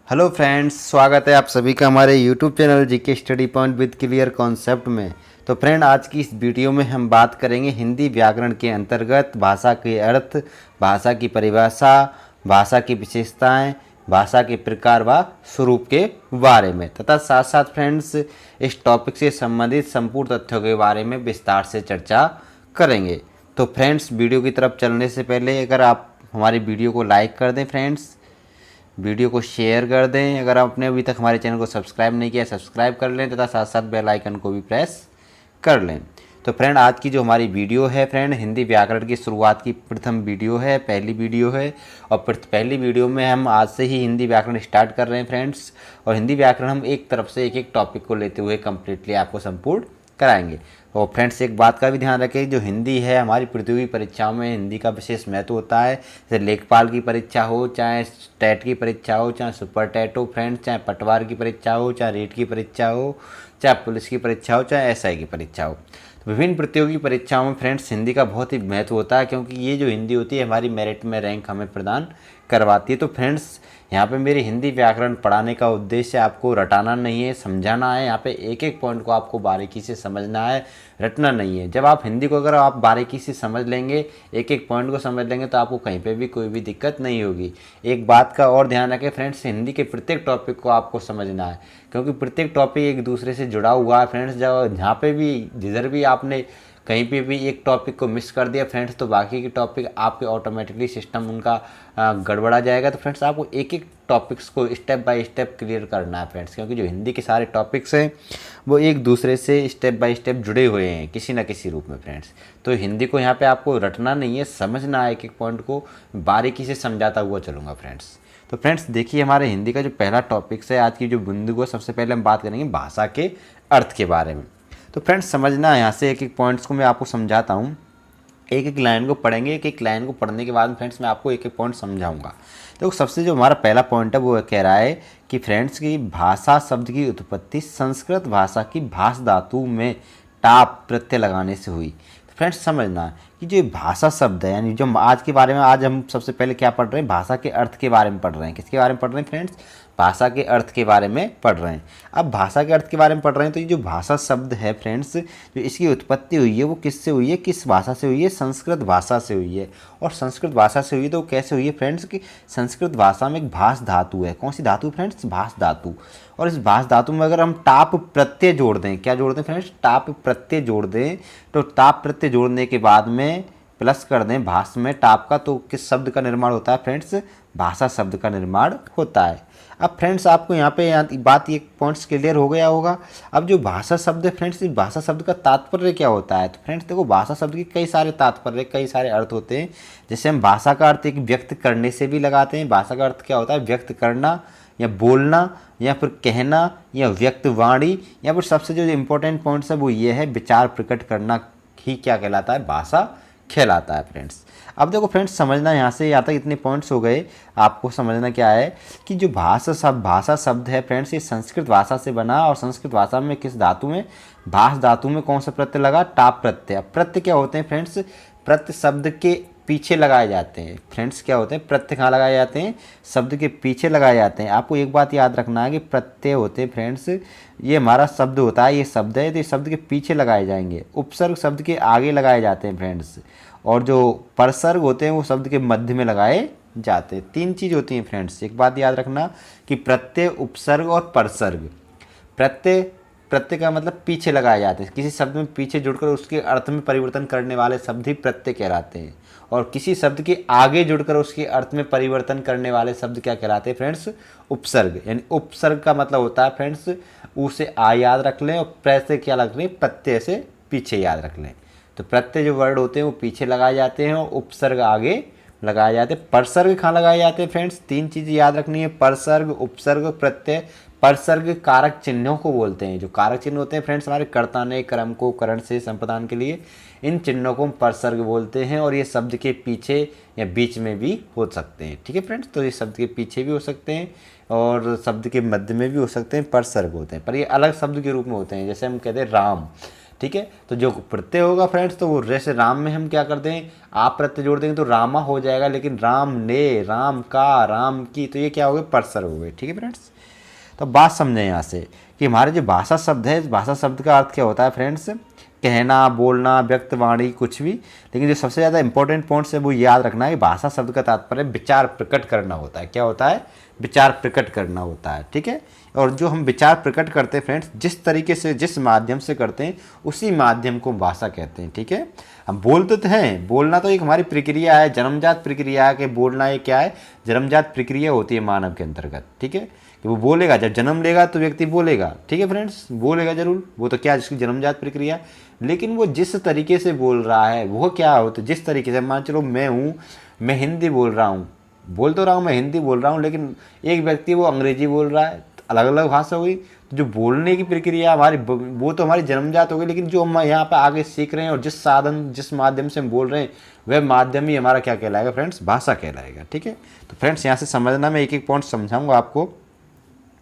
Hello friends, स्वागत है आप सभी का हमारे YouTube channel GK study point with clear concept में। तो फ्रेंड, आज की इस वीडियो में हम बात करेंगे हिंदी व्याकरण के अंतर्गत भाषा के अर्थ, भाषा की परिभाषा, भाषा की विशेषताएं, भाषा के प्रकार व स्वरूप के बारे में तथा साथ साथ फ्रेंड्स इस टॉपिक से संबंधित संपूर्ण तथ्यों के बारे में विस्तार से चर्चा करेंगे। तो फ्रेंड्स, वीडियो की तरफ चलने से पहले अगर आप हमारी वीडियो को लाइक कर दें, फ्रेंड्स वीडियो को शेयर कर दें। अगर आपने अभी तक हमारे चैनल को सब्सक्राइब नहीं किया, सब्सक्राइब कर लें तथा साथ साथ बेल आइकन को भी प्रेस कर लें। तो फ्रेंड, आज की जो हमारी वीडियो है फ्रेंड, हिंदी व्याकरण की शुरुआत की प्रथम वीडियो है, पहली वीडियो है। और पहली वीडियो में हम आज से ही हिंदी व्याकरण स्टार्ट कर रहे हैं फ्रेंड्स। और हिंदी व्याकरण हम एक तरफ से एक एक टॉपिक को लेते हुए कम्प्लीटली आपको संपूर्ण कराएंगे। और फ्रेंड्स, एक बात का भी ध्यान रखें, जो हिंदी है हमारी प्रतियोगी परीक्षाओं में हिंदी का विशेष महत्व होता है। जैसे लेखपाल की परीक्षा हो, चाहे टेट की परीक्षा हो, चाहे सुपर टेट हो फ्रेंड्स, चाहे पटवार की परीक्षा हो, चाहे रीट की परीक्षा हो, चाहे पुलिस की परीक्षा हो, चाहे एसआई की परीक्षा हो। तो विभिन्न प्रतियोगी परीक्षाओं में फ्रेंड्स हिंदी का बहुत ही महत्व होता है, क्योंकि ये जो हिंदी होती है हमारी मेरिट में रैंक हमें प्रदान करवाती है। तो फ्रेंड्स, यहाँ पे मेरे हिंदी व्याकरण पढ़ाने का उद्देश्य आपको रटाना नहीं है, समझाना है। यहाँ पे एक एक पॉइंट को आपको बारीकी से समझना है, रटना नहीं है। जब आप हिंदी को अगर आप बारीकी से समझ लेंगे, एक एक पॉइंट को समझ लेंगे, तो आपको कहीं पे भी कोई भी दिक्कत नहीं होगी। एक बात का और ध्यान रखें फ्रेंड्स, हिंदी के प्रत्येक टॉपिक को आपको समझना है, क्योंकि प्रत्येक टॉपिक एक दूसरे से जुड़ा हुआ है फ्रेंड्स। जब जहाँ पे भी जिधर भी आपने कहीं पे भी एक टॉपिक को मिस कर दिया फ्रेंड्स, तो बाकी के टॉपिक आपके ऑटोमेटिकली सिस्टम उनका गड़बड़ा जाएगा। तो फ्रेंड्स, आपको एक एक टॉपिक्स को स्टेप बाय स्टेप क्लियर करना है फ्रेंड्स, क्योंकि जो हिंदी के सारे टॉपिक्स हैं वो एक दूसरे से स्टेप बाय स्टेप जुड़े हुए हैं किसी न किसी रूप में फ्रेंड्स। तो हिंदी को यहाँ पे आपको रटना नहीं है, समझना है। एक एक पॉइंट को बारीकी से समझाता हुआ चलूँगा फ्रेंड्स। तो फ्रेंड्स, देखिए हमारे हिंदी का जो पहला टॉपिक्स है आज की जो बिंदु को, सबसे पहले हम बात करेंगे भाषा के अर्थ के बारे में। तो फ्रेंड्स, समझना है, यहाँ से एक एक पॉइंट्स को मैं आपको समझाता हूँ। एक एक लाइन को पढ़ेंगे, एक एक लाइन को पढ़ने के बाद फ्रेंड्स मैं आपको एक एक पॉइंट समझाऊंगा। तो सबसे जो हमारा पहला पॉइंट है वो कह रहा है कि फ्रेंड्स की भाषा शब्द की उत्पत्ति संस्कृत भाषा की भाष धातु में टाप प्रत्यय लगाने से हुई। तो फ्रेंड्स, समझना है कि जो भाषा शब्द है, यानी जो आज के बारे में, आज हम सबसे पहले क्या पढ़ रहे हैं, भाषा के अर्थ के बारे में पढ़ रहे हैं। किसके बारे में पढ़ रहे हैं फ्रेंड्स? भाषा के अर्थ के बारे में पढ़ रहे हैं। अब भाषा के अर्थ के बारे में पढ़ रहे हैं, तो ये जो भाषा शब्द है फ्रेंड्स, जो इसकी उत्पत्ति हुई है वो किससे हुई है, किस भाषा से हुई है? संस्कृत भाषा से हुई है। और संस्कृत भाषा से हुई है तो कैसे हुई है फ्रेंड्स? कि संस्कृत भाषा में एक भाष धातु है। कौन सी धातु फ्रेंड्स? भाष धातु। और इस भाष धातु में अगर हम टाप प्रत्यय जोड़ दें, क्या जोड़ दें फ्रेंड्स? टाप प्रत्यय जोड़ दें। तो टाप प्रत्यय जोड़ने के बाद में प्लस कर दें भाष में टाप का, तो किस शब्द का निर्माण होता है फ्रेंड्स? भाषा शब्द का निर्माण होता है। अब फ्रेंड्स, आपको यहाँ पे बात, ये पॉइंट्स क्लियर हो गया होगा। अब जो भाषा शब्द है फ्रेंड्स, इस भाषा शब्द का तात्पर्य क्या होता है? तो फ्रेंड्स देखो, भाषा शब्द के कई सारे तात्पर्य, कई सारे अर्थ होते हैं। जैसे हम भाषा का अर्थ एक व्यक्त करने से भी लगाते हैं। भाषा का अर्थ क्या होता है? व्यक्त करना, या बोलना, या फिर कहना, या व्यक्त वाणी, या फिर सबसे जो इम्पोर्टेंट पॉइंट्स है वो ये है, विचार प्रकट करना ही क्या कहलाता है? भाषा कहलाता है फ्रेंड्स। अब देखो फ्रेंड्स, समझना यहाँ से यहाँ तक इतने पॉइंट्स हो गए। आपको समझना क्या है कि जो भाषा शब्द है फ्रेंड्स, ये संस्कृत भाषा से बना। और संस्कृत भाषा में किस धातु में? भाष धातु में कौन सा प्रत्यय लगा? टाप प्रत्यय। अब प्रत्यय क्या होते हैं फ्रेंड्स? प्रत्यय शब्द के पीछे लगाए जाते हैं फ्रेंड्स। क्या होते हैं? प्रत्यय कहाँ लगाए जाते हैं? शब्द के पीछे लगाए जाते हैं। आपको एक बात याद रखना है कि प्रत्यय होते हैं फ्रेंड्स, ये हमारा शब्द होता है, ये शब्द है, तो ये शब्द के पीछे लगाए जाएंगे। उपसर्ग शब्द के आगे लगाए जाते हैं फ्रेंड्स। और जो परसर्ग होते हैं वो शब्द के मध्य में लगाए जाते हैं। तीन चीज़ होती हैं फ्रेंड्स। एक बात याद रखना कि प्रत्यय, उपसर्ग और परसर्ग। प्रत्यय का मतलब पीछे लगाए जाते हैं। किसी शब्द में पीछे जुड़कर उसके अर्थ में परिवर्तन करने वाले शब्द ही प्रत्यय कहलाते हैं। और किसी शब्द के आगे जुड़कर उसके अर्थ में परिवर्तन करने वाले शब्द क्या कहलाते हैं फ्रेंड्स? उपसर्ग। यानी उपसर्ग का मतलब होता है फ्रेंड्स, ऊ से आ याद रख लें, और प्र से क्या रख लें? प्रत्यय से पीछे याद रख लें। तो प्रत्यय जो वर्ड होते हैं वो पीछे लगाए जाते हैं, और उपसर्ग आगे लगाए जाते हैं। परसर्ग कहाँ लगाए जाते हैं फ्रेंड्स? तीन चीज़ याद रखनी है, परसर्ग, उपसर्ग, प्रत्यय। परसर्ग कारक चिन्हों को बोलते हैं। जो कारक चिन्ह होते हैं फ्रेंड्स हमारे कर्ता ने क्रम को करण से संप्रदान के लिए, इन चिन्हों को हम परसर्ग बोलते हैं। और ये शब्द के पीछे या बीच में भी हो सकते हैं। ठीक है फ्रेंड्स, तो ये शब्द के पीछे भी हो सकते हैं और शब्द के मध्य में भी हो सकते हैं, परसर्ग होते हैं। पर ये अलग शब्द के रूप में होते हैं। जैसे हम कहते हैं राम, ठीक है। तो जो प्रत्यय होगा फ्रेंड्स, तो वो जैसे राम में हम क्या करते हैं, आप प्रत्यय जोड़ देंगे तो रामा हो जाएगा, लेकिन राम ने, राम का, राम की, तो ये क्या हो गए, परसर हो गए। ठीक है फ्रेंड्स। तो बात समझें यहाँ से कि हमारे जो भाषा शब्द है, इस भाषा शब्द का अर्थ क्या होता है फ्रेंड्स, कहना, बोलना, व्यक्त, वाणी, कुछ भी। लेकिन जो सबसे ज़्यादा इंपॉर्टेंट पॉइंट्स है वो याद रखना है कि भाषा शब्द का तात्पर्य विचार प्रकट करना होता है। क्या होता है, विचार प्रकट करना होता है। ठीक है। और जो हम विचार प्रकट करते हैं फ्रेंड्स, जिस तरीके से, जिस माध्यम से करते हैं, उसी माध्यम को भाषा कहते हैं। ठीक है। हम बोलते तो हैं, बोलना तो एक हमारी प्रक्रिया है, जन्मजात प्रक्रिया है कि बोलना ये क्या है, जन्मजात प्रक्रिया होती है मानव के अंतर्गत। ठीक है। कि वो बोलेगा, जब जन्म लेगा तो व्यक्ति बोलेगा। ठीक है फ्रेंड्स, बोलेगा जरूर, वो तो क्या, जिसकी जन्मजात प्रक्रिया। लेकिन वो जिस तरीके से बोल रहा है वो क्या होता है, जिस तरीके से, मान चलो मैं हूँ, मैं हिंदी बोल रहा हूँ, बोल तो रहा हूँ, मैं हिंदी बोल रहा हूँ, लेकिन एक व्यक्ति वो अंग्रेजी बोल रहा है, अलग अलग भाषा हुई। तो जो बोलने की प्रक्रिया हमारी, वो तो हमारी जन्मजात हो गई, लेकिन जो हम यहाँ पर आगे सीख रहे हैं और जिस साधन, जिस माध्यम से हम बोल रहे हैं, वह माध्यम ही हमारा क्या कहलाएगा फ्रेंड्स, भाषा कहलाएगा। ठीक है। तो फ्रेंड्स यहाँ से समझना, मैं एक एक पॉइंट समझाऊंगा आपको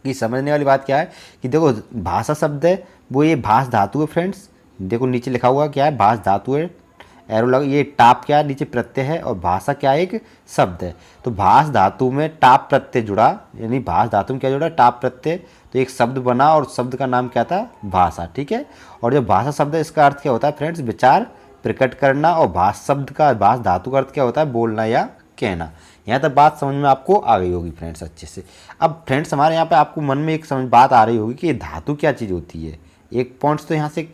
कि समझने वाली बात क्या है कि देखो, भाषा शब्द है वो ये भाष धातु है फ्रेंड्स। देखो नीचे लिखा हुआ क्या है, भाष धातु है, एरो लगा, ये टाप क्या है, नीचे प्रत्यय है, और भाषा क्या है, एक शब्द है। तो भाष धातु में टाप प्रत्यय जुड़ा, यानी भाष धातु में क्या जुड़ा, टाप प्रत्यय, तो एक शब्द बना और शब्द का नाम क्या था, भाषा। ठीक है। और जो भाषा शब्द है इसका अर्थ क्या होता है फ्रेंड्स, विचार प्रकट करना, और भाष शब्द का, भाष धातु का अर्थ क्या होता है, बोलना या कहना। यहाँ तक बात समझ में आपको आ गई होगी फ्रेंड्स अच्छे से। अब फ्रेंड्स हमारे यहाँ पे आपको मन में एक समझ बात आ रही होगी कि ये धातु क्या चीज़ होती है। एक पॉइंट्स तो यहाँ से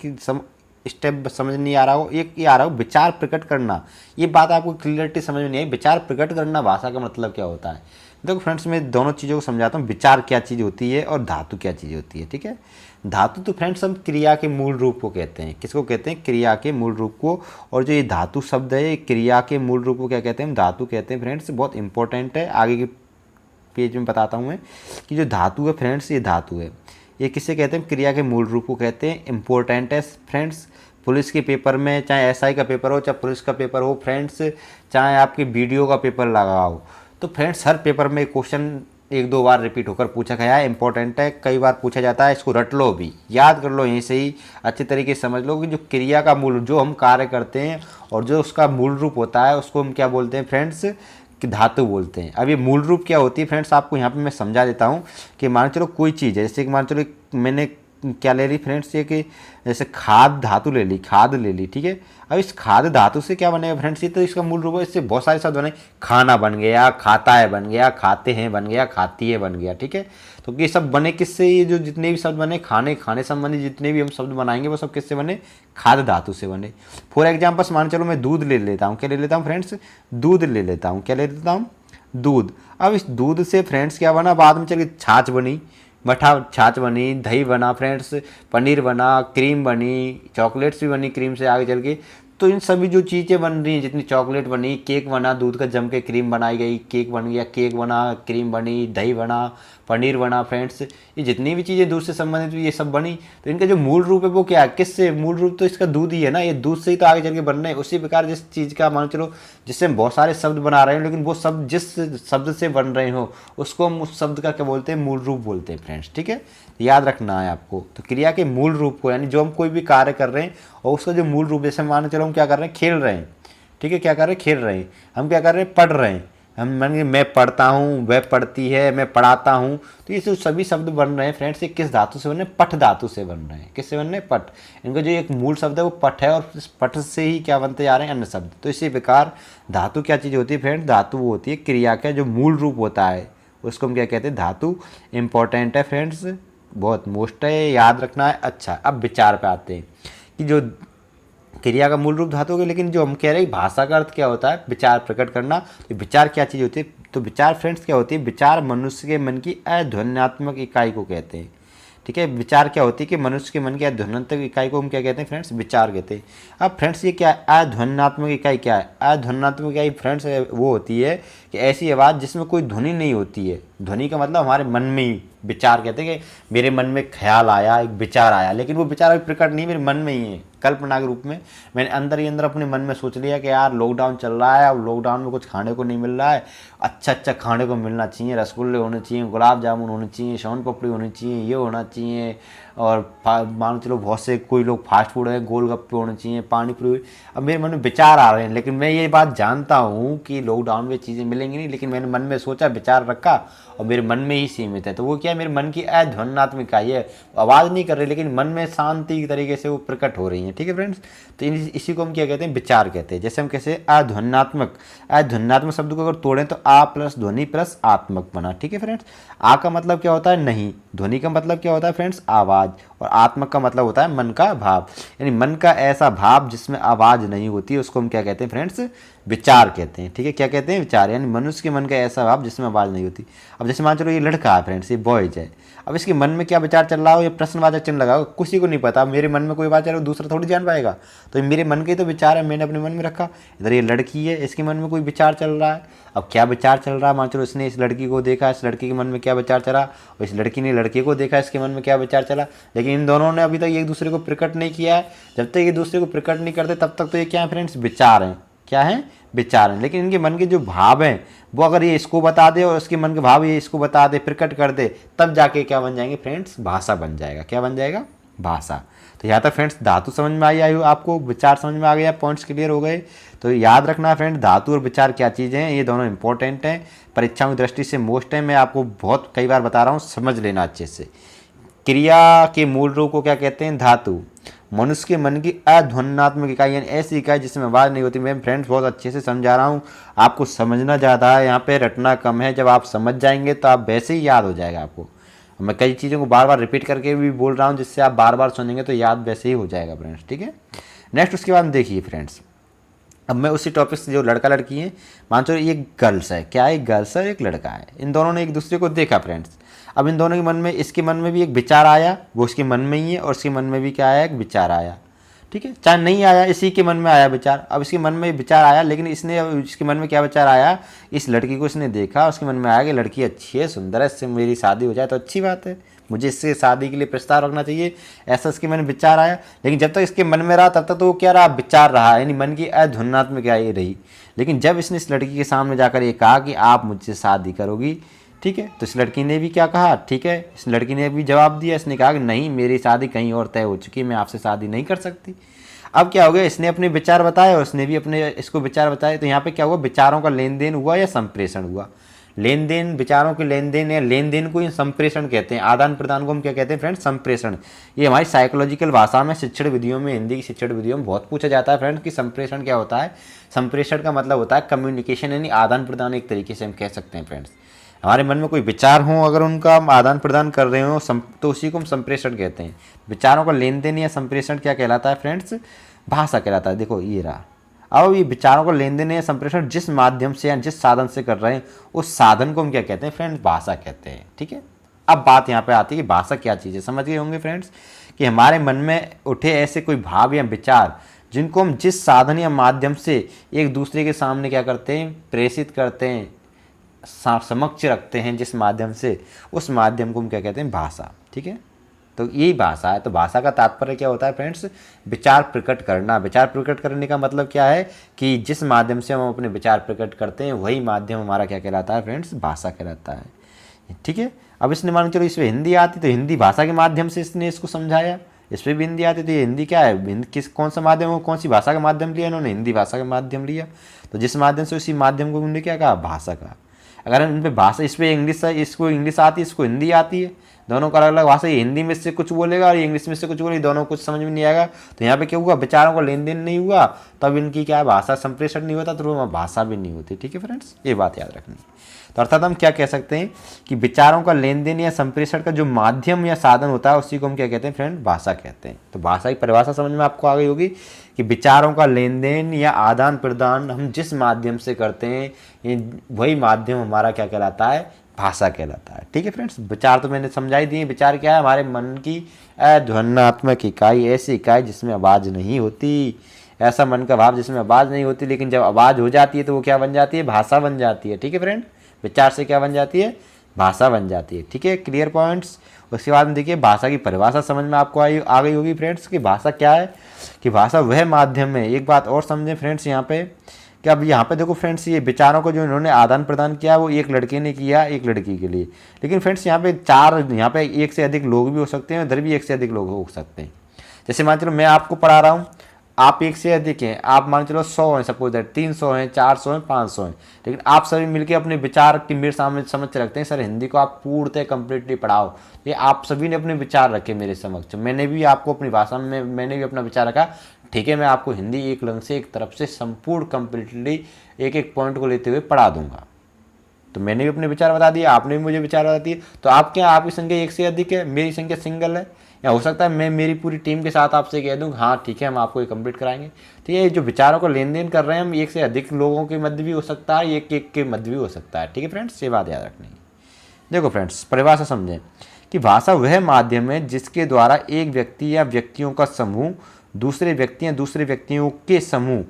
स्टेप समझ नहीं आ रहा हो, एक ये आ रहा हो, विचार प्रकट करना। ये बात आपको क्लियरिटी समझ में नहीं आई, विचार प्रकट करना भाषा का मतलब क्या होता है। देखो फ्रेंड्स, मैं दोनों चीज़ों को समझाता हूँ, विचार क्या चीज़ होती है और धातु क्या चीज़ होती है। ठीक है। धातु तो फ्रेंड्स हम क्रिया के मूल रूप को कहते हैं। किसको कहते हैं, क्रिया के मूल रूप को। और जो ये धातु शब्द है, ये क्रिया के मूल रूप को क्या कहते हैं, हम धातु कहते हैं फ्रेंड्स। बहुत इंपॉर्टेंट है, आगे के पेज में बताता हूँ मैं कि जो धातु है फ्रेंड्स, ये धातु है, ये किसे कहते हैं, क्रिया के मूल रूप को कहते हैं। इंपॉर्टेंट है फ्रेंड्स, पुलिस के पेपर में, चाहे एसआई का पेपर हो, चाहे पुलिस का पेपर हो फ्रेंड्स, चाहे आपके बीडीओ का पेपर लगा हो, तो फ्रेंड्स हर पेपर में क्वेश्चन एक दो बार रिपीट होकर पूछा गया है, इंपॉर्टेंट है, कई बार पूछा जाता है। इसको रट लो भी, याद कर लो, यहीं से ही अच्छे तरीके से समझ लो कि जो क्रिया का मूल, जो हम कार्य करते हैं और जो उसका मूल रूप होता है, उसको हम क्या बोलते हैं फ्रेंड्स, कि धातु बोलते हैं। अब ये मूल रूप क्या होती है फ्रेंड्स, आपको यहाँ पे मैं समझा देता हूँ कि मान चलो कोई चीज़ है, जैसे कि मान चलो मैंने क्या ले ली फ्रेंड्स, ये कि जैसे खाद धातु ले ली, खाद ले ली। ठीक है। अब इस खाद धातु से क्या बनेगा फ्रेंड्स, ये तो इसका मूल रूप है, इससे बहुत सारे शब्द बने, खाना बन गया, खाता है बन गया, खाते हैं बन गया, खाती है बन गया। ठीक है। तो ये सब बने किससे, ये जो जितने भी शब्द बने, खाने, खाने संबंधी जितने भी हम शब्द बनाएंगे वो सब किससे बने, खाद धातु से बने। फॉर एग्जाम्पल मान चलो मैं दूध ले लेता हूँ, क्या ले लेता हूँ फ्रेंड्स, दूध ले लेता हूँ, क्या ले लेता हूँ, दूध। अब इस दूध से फ्रेंड्स क्या बना, बाद में चल के छाछ बनी, मठा छाछ बनी, दही बना फ्रेंड्स, पनीर बना, क्रीम बनी, चॉकलेट्स भी बनी क्रीम से आगे चल के। तो इन सभी जो चीज़ें बन रही हैं, जितनी चॉकलेट बनी, केक बना, दूध का जम के क्रीम बनाई गई, केक बन गया, केक बना, क्रीम बनी, दही बना, पनीर बना फ्रेंड्स, ये जितनी भी चीज़ें दूध से संबंधित ये सब बनी। तो इनका जो मूल रूप है वो क्या है, किससे, मूल रूप तो इसका दूध ही है ना, ये दूध से ही तो आगे चल के बन रहे हैं। उसी प्रकार जिस चीज़ का मान चलो, जिससे हम बहुत सारे शब्द बना रहे हैं, लेकिन वो शब्द जिस शब्द से बन रहे हो उसको हम उस शब्द का क्या बोलते हैं, मूल रूप बोलते हैं फ्रेंड्स। ठीक है। याद रखना है आपको। तो क्रिया के मूल रूप को, यानी जो हम कोई भी कार्य कर रहे हैं और उसका जो मूल रूप, जैसे मान चलो हम क्या कर रहे हैं, खेल रहे हैं। ठीक है। क्या कर रहे हैं, खेल रहे हैं। हम क्या कर रहे हैं, पढ़ रहे हैं। हम मान के मैं पढ़ता हूँ, वह पढ़ती है, मैं पढ़ाता हूँ। तो ये जो सभी शब्द बन रहे हैं फ्रेंड्स, ये किस धातु से बन रहे हैं, पठ धातु से बन रहे हैं। किससे बन रहे हैं, पठ। इनका जो एक मूल शब्द है वो पठ है, और इस पठ से ही क्या बनते जा रहे हैं, अन्य शब्द। तो इसी प्रकार धातु क्या चीज़ होती है फ्रेंड्स, धातु वो होती है क्रिया का जो मूल रूप होता है, उसको हम क्या कहते हैं, धातु। इंपॉर्टेंट है फ्रेंड्स, बहुत मोस्ट है, याद रखना है। अच्छा, अब विचार पे आते हैं कि जो क्रिया का मूल रूप धातु है, लेकिन जो हम कह रहे हैं भाषा का अर्थ क्या होता है, विचार प्रकट करना। तो विचार क्या चीज़ होती है, तो विचार फ्रेंड्स क्या होती है, विचार मनुष्य के मन की अध्वन्यात्मक इकाई को कहते हैं। ठीक है। विचार क्या होती है कि मनुष्य के मन की अध्वन्यात्मक इकाई को हम क्या कहते हैं फ्रेंड्स, विचार कहते हैं। अब फ्रेंड्स ये क्या है, अध्वन्यात्मक इकाई क्या है, अध्वन्यात्मक इकाई फ्रेंड्स वो होती है कि ऐसी आवाज़ जिसमें कोई ध्वनि नहीं होती है, ध्वनि का मतलब हमारे मन में ही, विचार कहते हैं कि मेरे मन में ख्याल आया, एक विचार आया, लेकिन वो विचार अभी प्रकट नहीं, मेरे मन में ही है, कल्पना के रूप में मैंने अंदर ही अंदर अपने मन में सोच लिया कि यार लॉकडाउन चल रहा है और लॉकडाउन में कुछ खाने को नहीं मिल रहा है, अच्छा अच्छा खाने को मिलना चाहिए, रसगुल्ले होने चाहिए, गुलाब जामुन होने चाहिए, सोन पापड़ी होनी चाहिए, ये होना चाहिए, और मान चलो बहुत से कोई लोग फास्ट फूड है, गोलगप्पे होने चाहिए, पानी पूरी। अब मेरे मन में विचार आ रहे हैं, लेकिन मैं ये बात जानता हूँ कि लॉकडाउन में चीज़ें मिलेंगी नहीं, लेकिन मैंने मन में सोचा, विचार रखा और मेरे मन में ही सीमित है। तो वो क्या है, मेरे मन की अध्वन्यात्मक इकाई है, आवाज़ नहीं कर रही लेकिन मन में शांति की तरीके से वो प्रकट हो रही है। ठीक है फ्रेंड्स, तो इसी को हम क्या कहते हैं, विचार कहते हैं। जैसे हम कैसे अध्वन्यात्मक, अध्वन्यात्मक शब्द को अगर तोड़ें तो आ प्लस ध्वनि प्लस आत्मक बना। ठीक है फ्रेंड्स, आ का मतलब क्या होता है, नहीं, ध्वनि का मतलब क्या होता है फ्रेंड्स, आवाज़, और आत्मक का मतलब होता है मन का भाव, यानी मन का ऐसा भाव जिसमें आवाज़ नहीं होती, उसको हम क्या कहते हैं फ्रेंड्स, विचार कहते हैं। ठीक है, क्या कहते हैं, विचार, यानी मनुष्य के मन का ऐसा भाव जिसमें आवाज़ नहीं होती। अब जैसे मान चलो ये लड़का है फ्रेंड्स, ये बॉयज है, अब इसके मन में क्या विचार चल रहा हो, ये प्रश्नवाचक चिन्ह लगा हो, किसी को नहीं पता, मेरे मन में कोई बात चल रहा हो दूसरा थोड़ी जान पाएगा, तो ये मेरे मन के तो विचार है, मैंने अपने मन में रखा। इधर ये लड़की है, इसके मन में कोई विचार चल रहा है, अब क्या विचार चल रहा है, मान चलो इसने इस लड़की को देखा, इस लड़की के मन में क्या विचार चला, और इस लड़की ने लड़के को देखा, इसके मन में क्या विचार चला, लेकिन इन दोनों ने अभी तक एक दूसरे को प्रकट नहीं किया है। जब तक एक दूसरे को प्रकट नहीं करते तब तक तो ये क्या है फ्रेंड्स, विचार हैं, क्या है, विचार हैं। लेकिन इनके मन के जो भाव हैं वो अगर ये इसको बता दे और उसके मन के भाव ये इसको बता दे, प्रकट कर दे, तब जाके क्या बन जाएंगे फ्रेंड्स, भाषा बन जाएगा। क्या बन जाएगा, भाषा। तो यहाँ तक फ्रेंड्स धातु समझ में आई आपको, विचार समझ में आ गया, पॉइंट्स क्लियर हो गए। तो याद रखना फ्रेंड्स, धातु और विचार क्या चीज़ें हैं, ये दोनों इंपॉर्टेंट हैं, परीक्षाओं की दृष्टि से मोस्ट है। मैं आपको बहुत कई बार बता रहा हूँ, समझ लेना अच्छे से। क्रिया के मूल रूप को क्या कहते हैं, धातु। मनुष्य के मन की अध्वन्यात्मक इकाई, यानी ऐसी इकाई जिसमें आवाज़ नहीं होती। मैं फ्रेंड्स बहुत अच्छे से समझा रहा हूँ, आपको समझना ज़्यादा है, यहाँ पे रटना कम है। जब आप समझ जाएंगे तो आप वैसे ही याद हो जाएगा आपको। मैं कई चीज़ों को बार बार रिपीट करके भी बोल रहा हूँ, जिससे आप बार बार सुनेंगे तो याद वैसे ही हो जाएगा फ्रेंड्स। ठीक है, नेक्स्ट उसके बाद देखिए फ्रेंड्स, अब मैं उसी टॉपिक से, जो लड़का लड़की है, मान चलो ये गर्ल्स है, क्या है, एक गर्ल्स है एक लड़का है, इन दोनों ने एक दूसरे को देखा फ्रेंड्स। अब इन दोनों के मन में, इसके मन में भी एक विचार आया, वो उसके मन में ही है, और उसके मन में भी क्या आया, एक विचार आया। ठीक है, चाहे नहीं आया, इसी के मन में आया विचार। अब इसके मन में विचार आया, लेकिन इसने, इसके मन में क्या विचार आया, इस लड़की को इसने देखा, उसके मन में आया कि लड़की अच्छी है, सुंदर है, इससे मेरी शादी हो जाए तो अच्छी बात है, मुझे इससे शादी के लिए प्रस्ताव रखना चाहिए, ऐसा इसके मन में विचार आया। लेकिन जब तक इसके मन में रहा तब तक तो वो क्या रहा, विचार रहा, यानी मन की अध्वन्यात्मक क्या ये रही। लेकिन जब इसने इस लड़की के सामने जाकर ये कहा कि आप मुझसे शादी करोगी, ठीक है, तो इस लड़की ने भी क्या कहा, ठीक है, इस लड़की ने भी जवाब दिया, इसने कहा कि नहीं, मेरी शादी कहीं और तय हो चुकी है, मैं आपसे शादी नहीं कर सकती। अब क्या हो गया, इसने अपने विचार बताए और उसने भी अपने इसको विचार बताए, तो यहाँ पे क्या हुआ, विचारों का लेन देन हुआ या संप्रेषण हुआ। लेन देन, विचारों के लेन देन, या लेन देन को ही संप्रेषण कहते हैं, आदान प्रदान को हम क्या कहते हैं फ्रेंड्स, संप्रेषण। ये हमारी साइकोलॉजिकल भाषा में, शिक्षण विधियों में, हिंदी की शिक्षण विधियों में बहुत पूछा जाता है फ्रेंड्स कि संप्रेषण क्या होता है। संप्रेषण का मतलब होता है कम्युनिकेशन, यानी आदान प्रदान, एक तरीके से हम कह सकते हैं फ्रेंड्स। हमारे मन में कोई विचार हो, अगर उनका हम आदान प्रदान कर रहे हो तो उसी को हम संप्रेषण कहते हैं। विचारों का लेन देन या संप्रेषण क्या कहलाता है फ्रेंड्स, भाषा कहलाता है। देखो ये रहा, अब ये विचारों का लेन देन या संप्रेषण जिस माध्यम से या जिस साधन से कर रहे हैं, उस साधन को हम क्या कहते हैं फ्रेंड्स, भाषा कहते हैं। ठीक है, अब बात यहाँ पे आती है कि भाषा क्या चीज़ है। समझ गए होंगे फ्रेंड्स कि हमारे मन में उठे ऐसे कोई भाव या विचार जिनको हम जिस साधन या माध्यम से एक दूसरे के सामने क्या करते हैं, प्रेषित करते हैं, समक्ष रखते हैं, जिस माध्यम से, उस माध्यम को हम क्या कहते हैं, भाषा। ठीक है, तो यही भाषा है। तो भाषा का तात्पर्य क्या होता है फ्रेंड्स, विचार प्रकट करना। विचार प्रकट करने का मतलब क्या है कि जिस माध्यम से हम अपने विचार प्रकट करते हैं वही माध्यम हमारा क्या कहलाता है फ्रेंड्स, भाषा कहलाता है। ठीक है, अब इसने मान चलो इसमें हिंदी आती तो हिंदी भाषा के माध्यम से इसने इसको समझाया, इस पर भी हिंदी आती तो ये हिंदी क्या है, हिंदी कौन सा माध्यम हो, कौन सी भाषा का माध्यम लिया इन्होंने, हिंदी भाषा का माध्यम लिया। तो जिस माध्यम से, उसी माध्यम को उन्होंने क्या कहा, भाषा का। अगर इन पे भाषा, इस पर इंग्लिश है, इसको इंग्लिश आती है, इसको हिंदी आती है, दोनों का अलग अलग भाषा, ये हिंदी में से कुछ बोलेगा और ये इंग्लिश में से कुछ बोलेगा, दोनों कुछ समझ में नहीं आएगा। तो यहाँ पे क्या हुआ, विचारों का लेन देन नहीं हुआ, तब इनकी क्या है, भाषा संप्रेषण नहीं होता, तो भाषा भी नहीं होती। ठीक है फ्रेंड्स, ये बात याद रखनी। तो अर्थात हम क्या कह सकते हैं कि विचारों का लेन देन या संप्रेषण का जो माध्यम या साधन होता है उसी को हम क्या कहते हैं फ्रेंड, भाषा कहते हैं। तो भाषा की परिभाषा समझ में आपको आ गई होगी कि विचारों का लेन देन या आदान प्रदान हम जिस माध्यम से करते हैं, ये वही माध्यम हमारा क्या कहलाता है, भाषा कहलाता है। ठीक है फ्रेंड्स, विचार तो मैंने समझाई दिए। विचार क्या है, हमारे मन की अध्वन्यात्मक इकाई, ऐसी इकाई जिसमें आवाज़ नहीं होती, ऐसा मन का भाव जिसमें आवाज़ नहीं होती, लेकिन जब आवाज़ हो जाती है तो वो क्या बन जाती है, भाषा बन जाती है। ठीक है फ्रेंड, विचार से क्या बन जाती है, भाषा बन जाती है। ठीक है, क्लियर पॉइंट्स। उसके बाद में देखिए भाषा की परिभाषा समझ में आपको आ गई होगी फ्रेंड्स कि भाषा क्या है। कि भाषा वह माध्यम है, एक बात और समझें फ्रेंड्स यहाँ पे कि अब यहाँ पे देखो फ्रेंड्स, ये विचारों को जो इन्होंने आदान प्रदान किया वो एक लड़के ने किया एक लड़की के लिए, लेकिन फ्रेंड्स यहाँ पे एक से अधिक लोग भी हो सकते हैं, उधर भी एक से अधिक लोग हो सकते हैं। जैसे मान चलो मैं आपको पढ़ा रहा हूँ, आप एक से अधिक हैं, आप मान चलो 100 हैं, सपोज दैट 300 हैं, 400 हैं, 500 हैं, लेकिन आप सभी मिलकर अपने विचार की मेरे सामने समझ के रखते हैं सर हिंदी को आप पूर्णतः कंप्लीटली पढ़ाओ। ये आप सभी ने अपने विचार रखे मेरे समक्ष, मैंने भी आपको अपनी भाषा में मैंने भी अपना विचार रखा। ठीक है, मैं आपको हिंदी एक लंग से एक तरफ से संपूर्ण कंप्लीटली एक एक पॉइंट को लेते हुए पढ़ा दूंगा। तो मैंने भी अपने विचार बता दिए, आपने भी मुझे विचार बता दिए। तो आप क्या, आपकी संख्या एक से अधिक है, मेरी संख्या सिंगल है, या हो सकता है मैं मेरी पूरी टीम के साथ आपसे कह दूं हाँ ठीक है हम आपको ये कंप्लीट कराएंगे। तो ये जो विचारों को लेन देन कर रहे हैं हम, एक से अधिक लोगों के मध्य भी हो सकता है, एक एक के मध्य भी हो सकता है। ठीक है फ्रेंड्स, ये बात याद रखनी है। देखो फ्रेंड्स, परिभाषा समझें कि भाषा वह माध्यम है जिसके द्वारा एक व्यक्ति या व्यक्तियों का समूह दूसरे व्यक्ति या दूसरे व्यक्तियों के समूह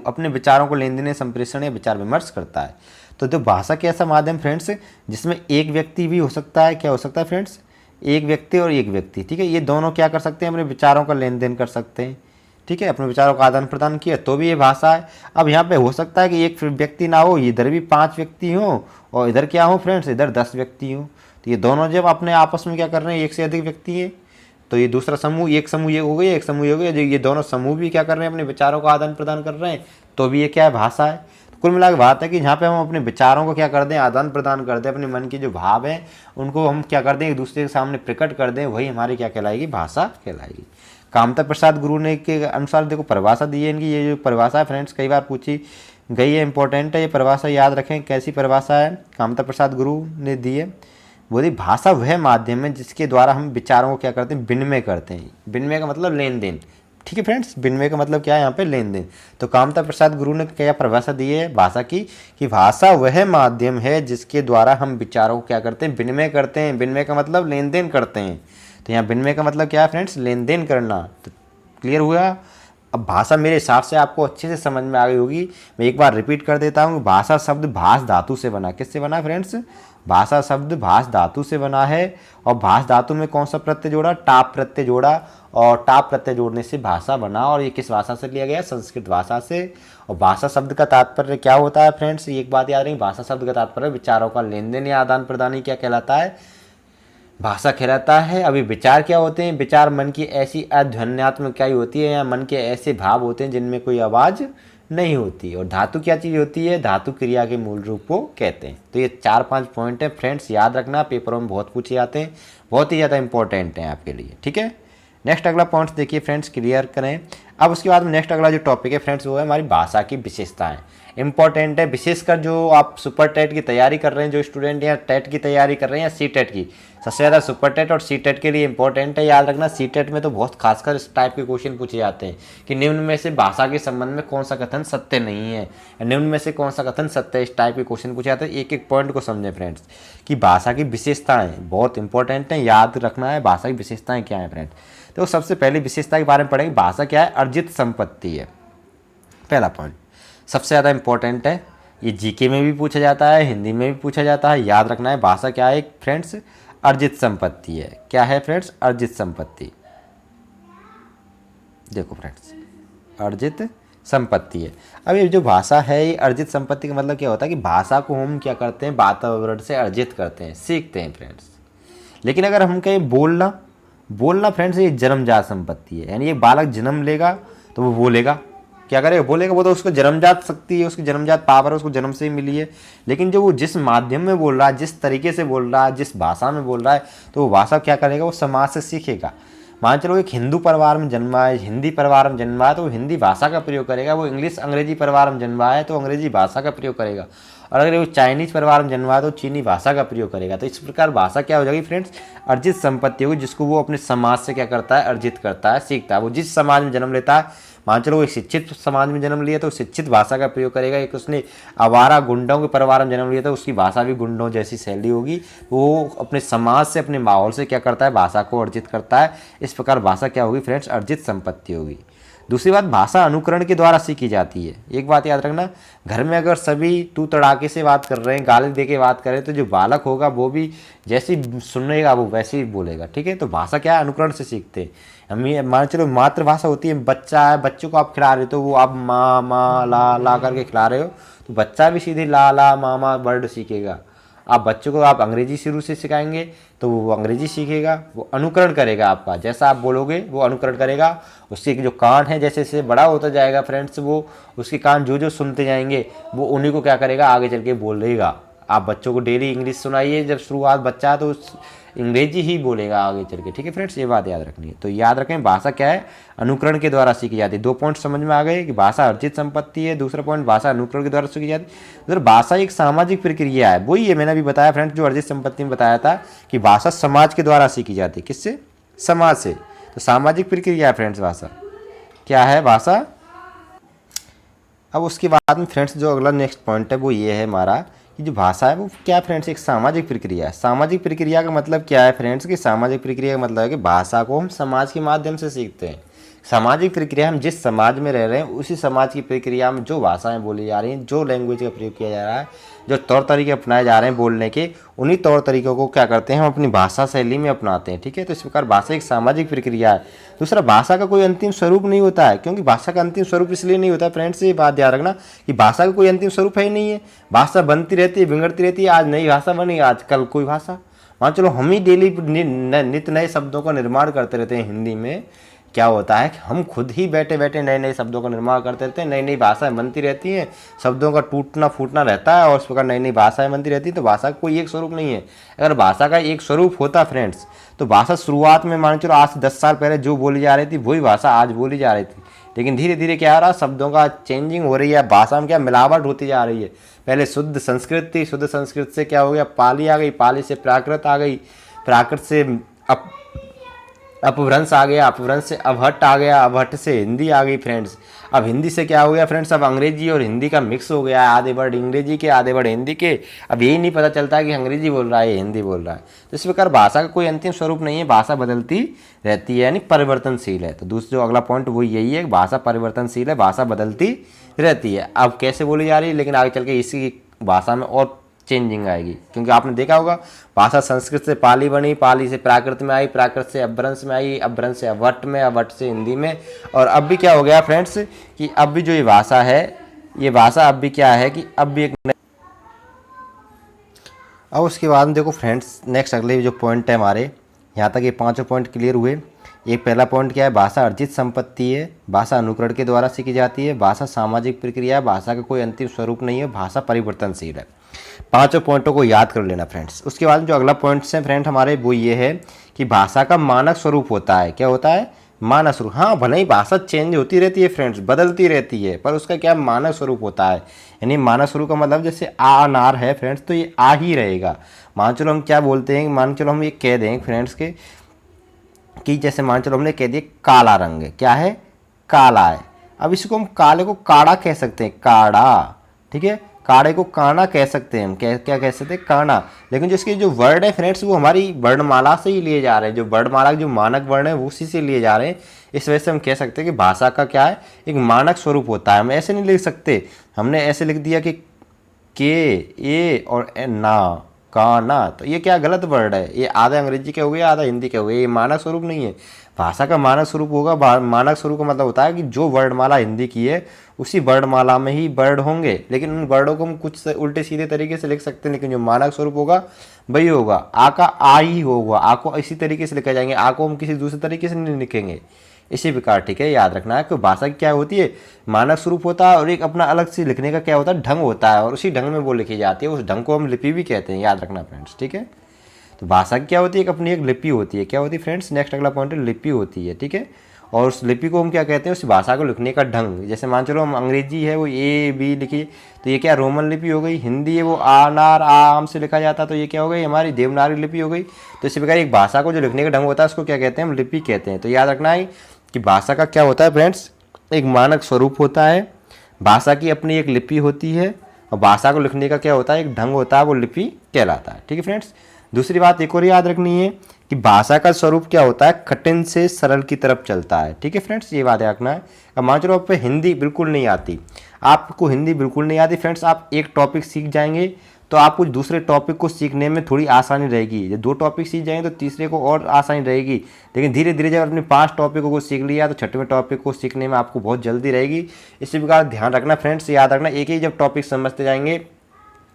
अपने विचारों को लेन देन, संप्रेषण या विचार विमर्श करता है। तो जो भाषा के ऐसा माध्यम फ्रेंड्स जिसमें एक व्यक्ति भी हो सकता है, क्या हो सकता है फ्रेंड्स, एक व्यक्ति और एक व्यक्ति, ठीक है, ये दोनों क्या कर सकते हैं, अपने विचारों का लेन देन कर सकते हैं। ठीक है, अपने विचारों का आदान प्रदान किया तो भी ये भाषा है। अब यहाँ पे हो सकता है कि एक व्यक्ति ना हो, इधर भी 5 व्यक्ति हों और इधर क्या हो फ्रेंड्स, इधर 10 व्यक्ति हों। तो ये दोनों जब अपने आपस में क्या कर रहे हैं, एक से अधिक व्यक्ति है, तो ये दूसरा समूह, एक समूह ये हो गया, एक समूह ये हो गया, जो ये दोनों समूह भी क्या कर रहे हैं, अपने विचारों का आदान प्रदान कर रहे हैं, तो भी ये क्या है, भाषा है। तो कुल मिला के बात है कि यहाँ पे हम अपने विचारों को क्या कर दें, आदान प्रदान कर दें, अपने मन के जो भाव हैं उनको हम क्या कर दें, एक दूसरे के सामने प्रकट कर दें, वही हमारी क्या कहलाएगी, भाषा कहलाएगी। कामता प्रसाद गुरु ने के अनुसार देखो परिभाषा दी है इनकी। ये जो परिभाषा है फ्रेंड्स कई बार पूछी गई है, इंपॉर्टेंट है, ये परिभाषा याद रखें। कैसी परिभाषा है, कामता प्रसाद गुरु ने दी है। बोली भाषा वह माध्यम है जिसके द्वारा हम विचारों को क्या करते हैं, विनिमय करते हैं। विनिमय का मतलब लेन देन। ठीक है फ्रेंड्स, विनिमय का मतलब क्या है यहाँ पे, लेन देन। तो कामता प्रसाद गुरु ने क्या परिभाषा दी है भाषा की, कि भाषा वह माध्यम है जिसके द्वारा हम विचारों को क्या करते हैं, विनिमय करते हैं। विनिमय का मतलब लेन देन करते हैं। तो यहाँ विनिमय का मतलब क्या है फ्रेंड्स, लेन देन करना। तो क्लियर हुआ। अब भाषा मेरे हिसाब से आपको अच्छे से समझ में आ गई होगी। मैं एक बार रिपीट कर देता हूँ। भाषा शब्द भाष धातु से बना, किससे बना फ्रेंड्स, भाषा शब्द भाष धातु से बना है। और भाष धातु में कौन सा प्रत्यय जोड़ा, टाप प्रत्यय जोड़ा, और टाप प्रत्यय जोड़ने से भाषा बना। और ये किस भाषा से लिया गया, संस्कृत भाषा से। और भाषा शब्द का तात्पर्य क्या होता है फ्रेंड्स, एक बात याद रखिए, भाषा शब्द का तात्पर्य विचारों का लेन देन या आदान प्रदान ही क्या कहलाता है, भाषा कहलाता है। अभी विचार क्या होते हैं, विचार मन की ऐसी अध्वन्यात्मक इकाई होती है, या मन के ऐसे भाव होते हैं जिनमें कोई आवाज़ नहीं होती। और धातु क्या चीज़ होती है, धातु क्रिया के मूल रूप को कहते हैं। तो ये 4-5 पॉइंट है फ्रेंड्स, याद रखना, पेपरों में बहुत पूछे जाते हैं, बहुत ही ज़्यादा इंपॉर्टेंट हैं आपके लिए। ठीक है, नेक्स्ट अगला पॉइंट्स देखिए फ्रेंड्स, क्लियर करें। अब उसके बाद में नेक्स्ट अगला जो टॉपिक है फ्रेंड्स वो है हमारी भाषा की विशेषताएं। इंपॉर्टेंट है, विशेषकर जो आप सुपर टेट की तैयारी कर रहे हैं, जो स्टूडेंट या टेट की तैयारी कर रहे हैं, या सी टेट की, सबसे ज़्यादा सुपर टेट और सी टेट के लिए इंपॉर्टेंट है। याद रखना, सी टेट में तो बहुत खासकर इस टाइप के क्वेश्चन पूछे जाते हैं कि निम्न में से भाषा के संबंध में कौन सा कथन सत्य नहीं है, निम्न में से कौन सा कथन सत्य है, इस टाइप के क्वेश्चन पूछे जाते हैं। एक एक पॉइंट को समझें फ्रेंड्स कि भाषा की विशेषताएँ बहुत इंपॉर्टेंट हैं, याद रखना है भाषा की विशेषताएँ क्या हैं फ्रेंड्स। तो सबसे पहली विशेषता के बारे में पढ़ेंगे, भाषा क्या है, अर्जित संपत्ति है। पहला पॉइंट सबसे ज़्यादा इंपॉर्टेंट है, ये जीके में भी पूछा जाता है, हिंदी में भी पूछा जाता है। याद रखना है भाषा क्या है फ्रेंड्स, अर्जित संपत्ति है। क्या है फ्रेंड्स, अर्जित संपत्ति। देखो फ्रेंड्स, अर्जित संपत्ति है। अब ये जो भाषा है, ये अर्जित संपत्ति का मतलब क्या होता है कि भाषा को हम क्या करते हैं, वातावरण से अर्जित करते हैं, सीखते हैं फ्रेंड्स। लेकिन अगर हम कहें बोलना फ्रेंड्स, ये जन्मजात संपत्ति है। यानी ये बालक जन्म लेगा तो वो बोलेगा, क्या करेगा, बोलेगा, वो तो उसको जन्मजात शक्ति है, उसकी जन्मजात पावर है, उसको जन्म से ही मिली है। लेकिन जो वो जिस माध्यम में बोल रहा है, जिस तरीके से बोल रहा है, जिस भाषा में बोल रहा है, तो वो भाषा क्या करेगा, वो समाज से सीखेगा। मान चलो एक हिंदू परिवार में जन्मा है, हिंदी परिवार में जन्मा है, तो वो हिंदी भाषा का प्रयोग करेगा। वो इंग्लिश अंग्रेजी परिवार में जन्मा है तो अंग्रेजी भाषा का प्रयोग करेगा। और अगर वो चाइनीज परिवार में जन्मा है तो चीनी भाषा का प्रयोग करेगा। तो इस प्रकार भाषा क्या हो जाएगी फ्रेंड्स, अर्जित संपत्ति होगी, जिसको वो अपने समाज से क्या करता है, अर्जित करता है, सीखता है। वो जिस समाज में जन्म लेता है, मान चलो वो एक शिक्षित समाज में जन्म लिया तो शिक्षित भाषा का प्रयोग करेगा। एक उसने आवारा गुंडों के परिवार में जन्म लिया तो उसकी भाषा भी गुंडों जैसी शैली होगी। वो अपने समाज से, अपने माहौल से क्या करता है, भाषा को अर्जित करता है। इस प्रकार भाषा क्या होगी फ्रेंड्स, अर्जित संपत्ति होगी। दूसरी बात, भाषा अनुकरण के द्वारा सीखी जाती है। एक बात याद रखना, घर में अगर सभी तू तड़ाके से बात कर रहे हैं, गाली दे के बात कर रहे हैं, तो जो बालक होगा वो भी जैसे ही सुनेगा वो वैसे ही बोलेगा। ठीक है, तो भाषा क्या है, अनुकरण से सीखते हैं। हम ये मान चलो मातृभाषा होती है, बच्चा है, बच्चों को आप खिला रहे हो तो वो आप माँ माँ ला करके खिला रहे हो, तो बच्चा भी सीधे ला मामा वर्ड सीखेगा। आप बच्चों को आप अंग्रेजी शुरू से सिखाएंगे तो वो अंग्रेजी सीखेगा, वो अनुकरण करेगा आपका, जैसा आप बोलोगे वो अनुकरण करेगा। उसके जो कान है जैसे जैसे बड़ा होता जाएगा फ्रेंड्स, वो उसके कान जो जो सुनते जाएंगे वो उन्हीं को क्या करेगा, आगे चल के बोलेगा। आप बच्चों को डेली इंग्लिश सुनाइए, जब शुरुआत बच्चा है तो अंग्रेजी ही बोलेगा आगे चल के। ठीक है फ्रेंड्स, ये बात याद रखनी है। तो याद रखें, भाषा क्या है, अनुकरण के द्वारा सीखी जाती है। 2 पॉइंट समझ में आ गए कि भाषा अर्जित संपत्ति है, दूसरा पॉइंट भाषा अनुकरण के द्वारा सीखी जाती है। उधर भाषा एक सामाजिक प्रक्रिया है, वही है मैंने अभी बताया फ्रेंड्स, जो अर्जित संपत्ति में बताया था कि भाषा समाज के द्वारा सीखी जाती है। किससे, समाज से। तो सामाजिक प्रक्रिया है फ्रेंड्स भाषा, क्या है भाषा। अब उसके बाद में फ्रेंड्स जो अगला नेक्स्ट पॉइंट है वो ये है हमारा कि जो भाषा है वो क्या फ्रेंड्स, एक सामाजिक प्रक्रिया है। सामाजिक प्रक्रिया का मतलब क्या है फ्रेंड्स, कि सामाजिक प्रक्रिया का मतलब है कि भाषा को हम समाज के माध्यम से सीखते हैं। सामाजिक प्रक्रिया, हम जिस समाज में रह रहे हैं उसी समाज की प्रक्रिया में जो भाषाएं बोली जा रही हैं, जो लैंग्वेज का प्रयोग किया जा रहा है, जो तौर तरीके अपनाए जा रहे हैं बोलने के, उन्हीं तौर तरीकों को क्या करते हैं, हम अपनी भाषा शैली में अपनाते हैं। ठीक है, तो इस प्रकार भाषा एक सामाजिक प्रक्रिया है। दूसरा, भाषा का कोई अंतिम स्वरूप नहीं होता है, क्योंकि भाषा का अंतिम स्वरूप इसलिए नहीं होता फ्रेंड्स, ये बात ध्यान रखना कि भाषा का कोई अंतिम स्वरूप है ही नहीं है। भाषा बनती रहती है, बिगड़ती रहती है। आज नई भाषा बनी, आज कल कोई भाषा। मान चलो हम ही डेली नित्य नए शब्दों का निर्माण करते रहते हैं। हिंदी में क्या होता है कि हम खुद ही बैठे बैठे नए नए शब्दों का निर्माण करते रहते हैं, नई नई भाषाएं बनती रहती हैं, शब्दों का टूटना फूटना रहता है और उस प्रकार नई नई भाषाएं बनती रहती हैं। तो भाषा का कोई एक स्वरूप नहीं है। अगर भाषा का एक स्वरूप होता फ्रेंड्स, तो भाषा शुरुआत में मान चलो आज से 10 साल पहले जो बोली जा रही थी वही भाषा आज बोली जा रही थी, लेकिन धीरे धीरे क्या हो रहा है, शब्दों का चेंजिंग हो रही है, भाषा में क्या मिलावट होती जा रही है। पहले शुद्ध संस्कृत थी, शुद्ध संस्कृत से क्या हो गया, पाली आ गई, पाली से प्राकृत आ गई, प्राकृत से अपभ्रंश आ गया, अपभ्रंश से अवहट्ट आ गया, अवहट्ट से हिंदी आ गई फ्रेंड्स। अब हिंदी से क्या हो गया फ्रेंड्स, अब अंग्रेजी और हिंदी का मिक्स हो गया है, आधे वर्ड अंग्रेजी के आधे वर्ड हिंदी के। अब यही नहीं पता चलता है कि अंग्रेजी बोल रहा है हिंदी बोल रहा है। तो इस प्रकार भाषा का कोई अंतिम स्वरूप नहीं है, भाषा बदलती रहती है, यानी परिवर्तनशील है। तो दूसरा जो अगला पॉइंट वो यही है, भाषा परिवर्तनशील है, भाषा बदलती रहती है। अब कैसे बोली जा रही है, लेकिन आगे चल के इसी भाषा में और चेंजिंग आएगी, क्योंकि आपने देखा होगा भाषा संस्कृत से पाली बनी, पाली से प्राकृत में आई, प्राकृत से अपभ्रंश में आई, अपभ्रंश से अवहट्ट में, अवहट्ट से हिंदी में, और अब भी क्या हो गया फ्रेंड्स कि अब भी जो ये भाषा है, ये भाषा अब भी क्या है कि अब भी एक। अब उसके बाद में देखो फ्रेंड्स, नेक्स्ट अगले जो पॉइंट है हमारे, यहाँ तक ये 5 पॉइंट क्लियर हुए। एक पहला पॉइंट क्या है, भाषा अर्जित संपत्ति है, भाषा अनुकरण के द्वारा सीखी जाती है, भाषा सामाजिक प्रक्रिया है, भाषा का कोई अंतिम स्वरूप नहीं है, भाषा परिवर्तनशील है। 5 पॉइंटों को याद कर लेना फ्रेंड्स। उसके बाद जो अगला पॉइंट्स हैं फ्रेंड हमारे वो ये है कि भाषा का मानक स्वरूप होता है। क्या होता है, मानक स्वरूप। हाँ, भले ही भाषा चेंज होती रहती है फ्रेंड्स, बदलती रहती है, पर उसका क्या मानक स्वरूप होता है। यानी मानक स्वरूप का मतलब जैसे आ अनार है फ्रेंड्स, तो ये आ ही रहेगा। मान चलो हम क्या बोलते हैं, मान चलो हम ये कह दें फ्रेंड्स के कि जैसे मान चलो हमने कह दिया काला रंग है, क्या है, काला है। अब इसको हम काले को काड़ा कह सकते हैं, काड़ा। ठीक है, काड़े को काना कह सकते हैं हम, क्या कह सकते हैं, काना। लेकिन जो इसके जो वर्ड है फ्रेंड्स वो हमारी वर्णमाला से ही लिए जा रहे हैं, जो वर्णमाला के जो मानक वर्ण है वो उसी से लिए जा रहे हैं। इस वजह से हम कह सकते हैं कि भाषा का क्या है, एक मानक स्वरूप होता है। हम ऐसे नहीं लिख सकते, हमने ऐसे लिख दिया कि के ए और ए ना, काना, तो ये क्या गलत वर्ड है, ये आधा अंग्रेजी के हो गया, आधा हिंदी के हो गया, ये मानक स्वरूप नहीं है। भाषा का मानक स्वरूप होगा, मानक स्वरूप का मतलब होता है कि जो वर्णमाला हिंदी की है उसी वर्णमाला में ही वर्ड होंगे, लेकिन उन वर्डों को हम कुछ उल्टे सीधे तरीके से लिख सकते हैं, लेकिन जो मानक स्वरूप होगा वही होगा। आ का आ ही होगा, आ को इसी तरीके से लिखा जाएंगे, आ को हम किसी दूसरे तरीके से नहीं लिखेंगे, इसी प्रकार। ठीक है, याद रखना है कि भाषा की क्या होती है, मानक स्वरूप होता है और एक अपना अलग से लिखने का क्या होता है, ढंग होता है, और उसी ढंग में वो लिखी जाती है। उस ढंग को हम लिपि भी कहते हैं, याद रखना फ्रेंड्स। ठीक है, तो भाषा की क्या होती है, एक अपनी एक लिपि होती है। क्या होती है फ्रेंड्स, नेक्स्ट अगला पॉइंट है, लिपि होती है। ठीक है, और उस लिपि को हम क्या कहते हैं, उस भाषा को लिखने का ढंग। जैसे मान चलो हम अंग्रेजी है वो ए बी लिखी, तो ये क्या रोमन लिपि हो गई। हिंदी है वो आ नार आम से लिखा जाता, तो ये क्या हो गई, हमारी देवनागरी लिपि हो गई। तो इसी प्रकार एक भाषा को जो लिखने का ढंग होता है उसको क्या कहते हैं, हम लिपि कहते हैं। तो याद रखना है कि भाषा का क्या होता है फ्रेंड्स, एक मानक स्वरूप होता है, भाषा की अपनी एक लिपि होती है, और भाषा को लिखने का क्या होता है, एक ढंग होता है, वो लिपि कहलाता है। ठीक है फ्रेंड्स, दूसरी बात एक और याद रखनी है कि भाषा का स्वरूप क्या होता है, कठिन से सरल की तरफ चलता है। ठीक है फ्रेंड्स, ये बात रखना है। अब मान चलो आप पे हिंदी बिल्कुल नहीं आती, आपको हिंदी बिल्कुल नहीं आती फ्रेंड्स, आप एक टॉपिक सीख जाएंगे तो आपको दूसरे टॉपिक को सीखने में थोड़ी आसानी रहेगी। जब 2 टॉपिक सीख जाएंगे तो तीसरे को और आसानी रहेगी। लेकिन धीरे धीरे जब अपने 5 टॉपिकों को सीख लिया तो 6वें टॉपिक को सीखने में आपको बहुत जल्दी रहेगी। इसी प्रकार ध्यान रखना फ्रेंड्स, याद रखना, एक ही जब टॉपिक समझते जाएंगे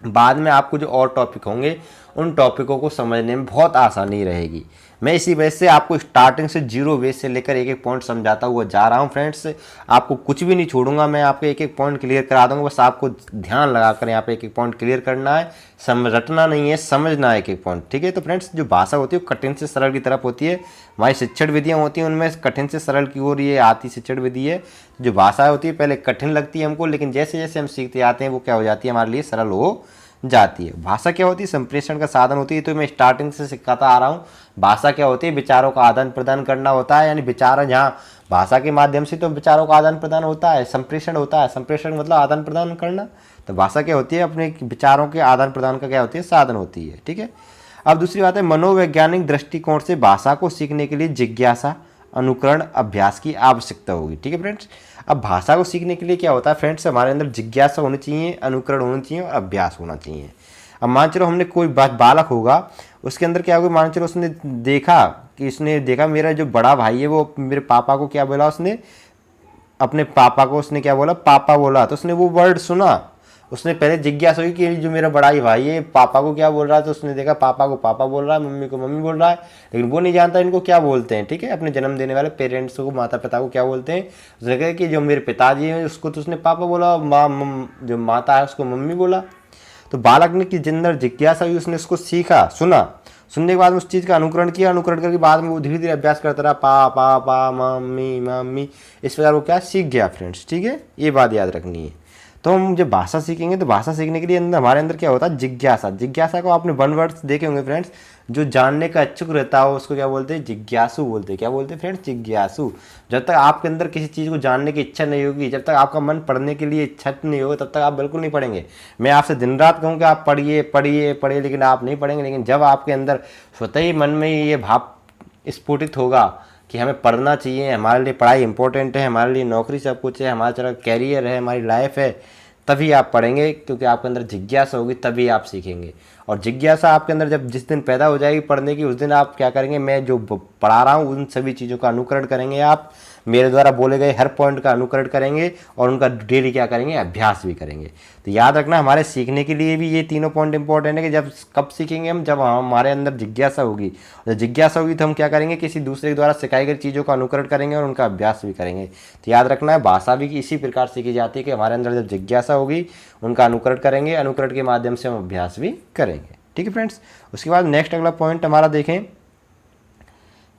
बाद में आपको जो और टॉपिक होंगे उन टॉपिकों को समझने में बहुत आसानी रहेगी। मैं इसी वजह से आपको स्टार्टिंग से 0 बेस से लेकर एक एक पॉइंट समझाता हुआ जा रहा हूँ फ्रेंड्स। आपको कुछ भी नहीं छोड़ूंगा, मैं आपको एक एक पॉइंट क्लियर करा दूंगा। बस आपको ध्यान लगाकर यहाँ पे एक एक पॉइंट क्लियर करना है, रटना नहीं है, समझना है एक एक पॉइंट। ठीक है, तो फ्रेंड्स जो भाषा होती है वो कठिन से सरल की तरफ होती है। हमारी शिक्षण विधियाँ होती हैं उनमें कठिन से सरल की ओर ये आती शिक्षण विधि है। जो भाषा होती है पहले कठिन लगती है हमको, लेकिन जैसे जैसे हम सीखते आते हैं वो क्या हो जाती है, हमारे लिए सरल हो जाती है। भाषा क्या होती है, संप्रेषण का साधन होती है। तो मैं स्टार्टिंग से सिखाता आ रहा हूँ, भाषा क्या होती है, विचारों का आदान प्रदान करना होता है। यानी विचार जहाँ भाषा के माध्यम से तो विचारों का आदान प्रदान होता है, संप्रेषण होता है। संप्रेषण मतलब आदान प्रदान करना। तो भाषा क्या होती है, अपने विचारों के आदान प्रदान का क्या होती है, साधन होती है। ठीक है, अब दूसरी बात है, मनोवैज्ञानिक दृष्टिकोण से भाषा को सीखने के लिए जिज्ञासा, अनुकरण, अभ्यास की आवश्यकता होगी। ठीक है फ्रेंड्स, अब भाषा को सीखने के लिए क्या होता है फ्रेंड्स, हमारे अंदर जिज्ञासा होनी चाहिए, अनुकरण होना चाहिए और अभ्यास होना चाहिए। अब मान चलो हमने कोई बालक होगा, उसके अंदर क्या होगा, मान चलो उसने देखा मेरा जो बड़ा भाई है वो मेरे पापा को क्या बोला, उसने अपने पापा को उसने क्या बोला, पापा बोला। तो उसने वो वर्ड सुना, उसने पहले जिज्ञासा हुई कि जो मेरा बड़ा ही भाई है पापा को क्या बोल रहा है। तो उसने देखा पापा को पापा बोल रहा है, मम्मी को मम्मी बोल रहा है, लेकिन वो नहीं जानता इनको क्या बोलते हैं। ठीक है, अपने जन्म देने वाले पेरेंट्स को, माता पिता को क्या बोलते हैं। उसने कहा कि जो मेरे पिताजी हैं उसको तो उसने पापा बोला, जो माता है उसको मम्मी बोला। तो बालक ने की अंदर जिज्ञासा हुई, उसने उसको सीखा, सुनने के बाद में उस चीज़ का अनुकरण किया, अनुकरण करके बाद में वो धीरे धीरे अभ्यास करता रहा, पा मम्मी मम्मी, इस प्रकार वो क्या सीख गया फ्रेंड्स। ठीक है, ये बात याद रखनी है। तो हम जब भाषा सीखेंगे तो भाषा सीखने के लिए हमारे अंदर क्या होता है, जिज्ञासा। जिज्ञासा को आपने 1 वर्ड देखे होंगे फ्रेंड्स, जो जानने का इच्छुक रहता हो उसको क्या बोलते हैं, जिज्ञासु बोलते हैं। क्या बोलते हैं फ्रेंड्स, जिज्ञासु। जब तक आपके अंदर किसी चीज़ को जानने की इच्छा नहीं होगी, जब तक आपका मन पढ़ने के लिए इच्छा नहीं होगा, तब तक आप बिल्कुल नहीं पढ़ेंगे। मैं आपसे दिन रात कहूँ कि आप पढ़िए पढ़िए पढ़िए, लेकिन आप नहीं पढ़ेंगे। लेकिन जब आपके अंदर स्वतः ही मन में ये भाव स्फुटित होगा कि हमें पढ़ना चाहिए, हमारे लिए पढ़ाई इंपॉर्टेंट है, हमारे लिए नौकरी सब कुछ है, हमारा चला कैरियर है, हमारी लाइफ है, तभी आप पढ़ेंगे। क्योंकि आपके अंदर जिज्ञासा होगी तभी आप सीखेंगे। और जिज्ञासा आपके अंदर जब जिस दिन पैदा हो जाएगी पढ़ने की, उस दिन आप क्या करेंगे, मैं जो पढ़ा रहा हूँ उन सभी चीज़ों का अनुकरण करेंगे। आप मेरे द्वारा बोले गए हर पॉइंट का अनुकरण करेंगे और उनका डेली क्या करेंगे, अभ्यास भी करेंगे। तो याद रखना, हमारे सीखने के लिए भी ये तीनों पॉइंट इंपॉर्टेंट है कि जब कब सीखेंगे हम, जब हमारे अंदर जिज्ञासा होगी। जब जिज्ञासा होगी तो हम क्या करेंगे, किसी दूसरे के द्वारा सिखाई गई चीज़ों का अनुकरण करेंगे और उनका अभ्यास भी करेंगे। तो याद रखना है, भाषा भी इसी प्रकार सीखी जाती है कि हमारे अंदर जब जिज्ञासा होगी उनका अनुकरण करेंगे, अनुकरण के माध्यम से हम अभ्यास भी करेंगे। ठीक है फ्रेंड्स, उसके बाद नेक्स्ट अगला पॉइंट हमारा देखें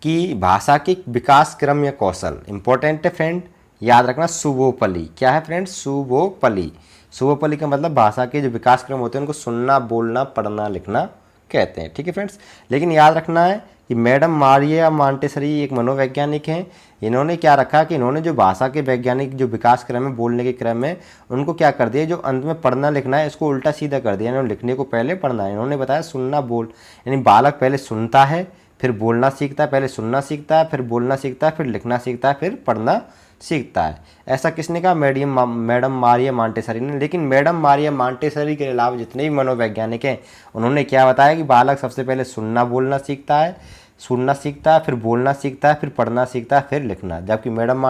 कि भाषा के विकास क्रम या कौशल इंपॉर्टेंट है फ्रेंड। याद रखना, शुभोपली। क्या है फ्रेंड्स, शुभोपली। शुभोपली का मतलब भाषा के जो विकास क्रम होते हैं उनको सुनना, बोलना, पढ़ना, लिखना कहते हैं। ठीक है फ्रेंड्स, लेकिन याद रखना है कि मैडम मारिया मांटेसरी एक मनोवैज्ञानिक हैं। इन्होंने क्या रखा कि इन्होंने जो भाषा के वैज्ञानिक जो विकास क्रम है, बोलने के क्रम है, उनको क्या कर दिया, जो अंत में पढ़ना लिखना है इसको उल्टा सीधा कर दिया। इन्होंने लिखने को पहले पढ़ना है। इन्होंने बताया सुनना बोल, यानी बालक पहले सुनता है फिर बोलना सीखता है, पहले सुनना सीखता है फिर बोलना सीखता है, फिर लिखना सीखता है, फिर पढ़ना सीखता है। ऐसा किसने कहा, मैडम मारिया मांटेसरी ने। लेकिन मैडम मारिया मांटेसरी के अलावा जितने भी मनोवैज्ञानिक हैं उन्होंने क्या बताया कि बालक सबसे पहले सुनना बोलना सीखता है, फिर बोलना सीखता है, फिर पढ़ना सीखता है, फिर लिखना। जबकि मैडम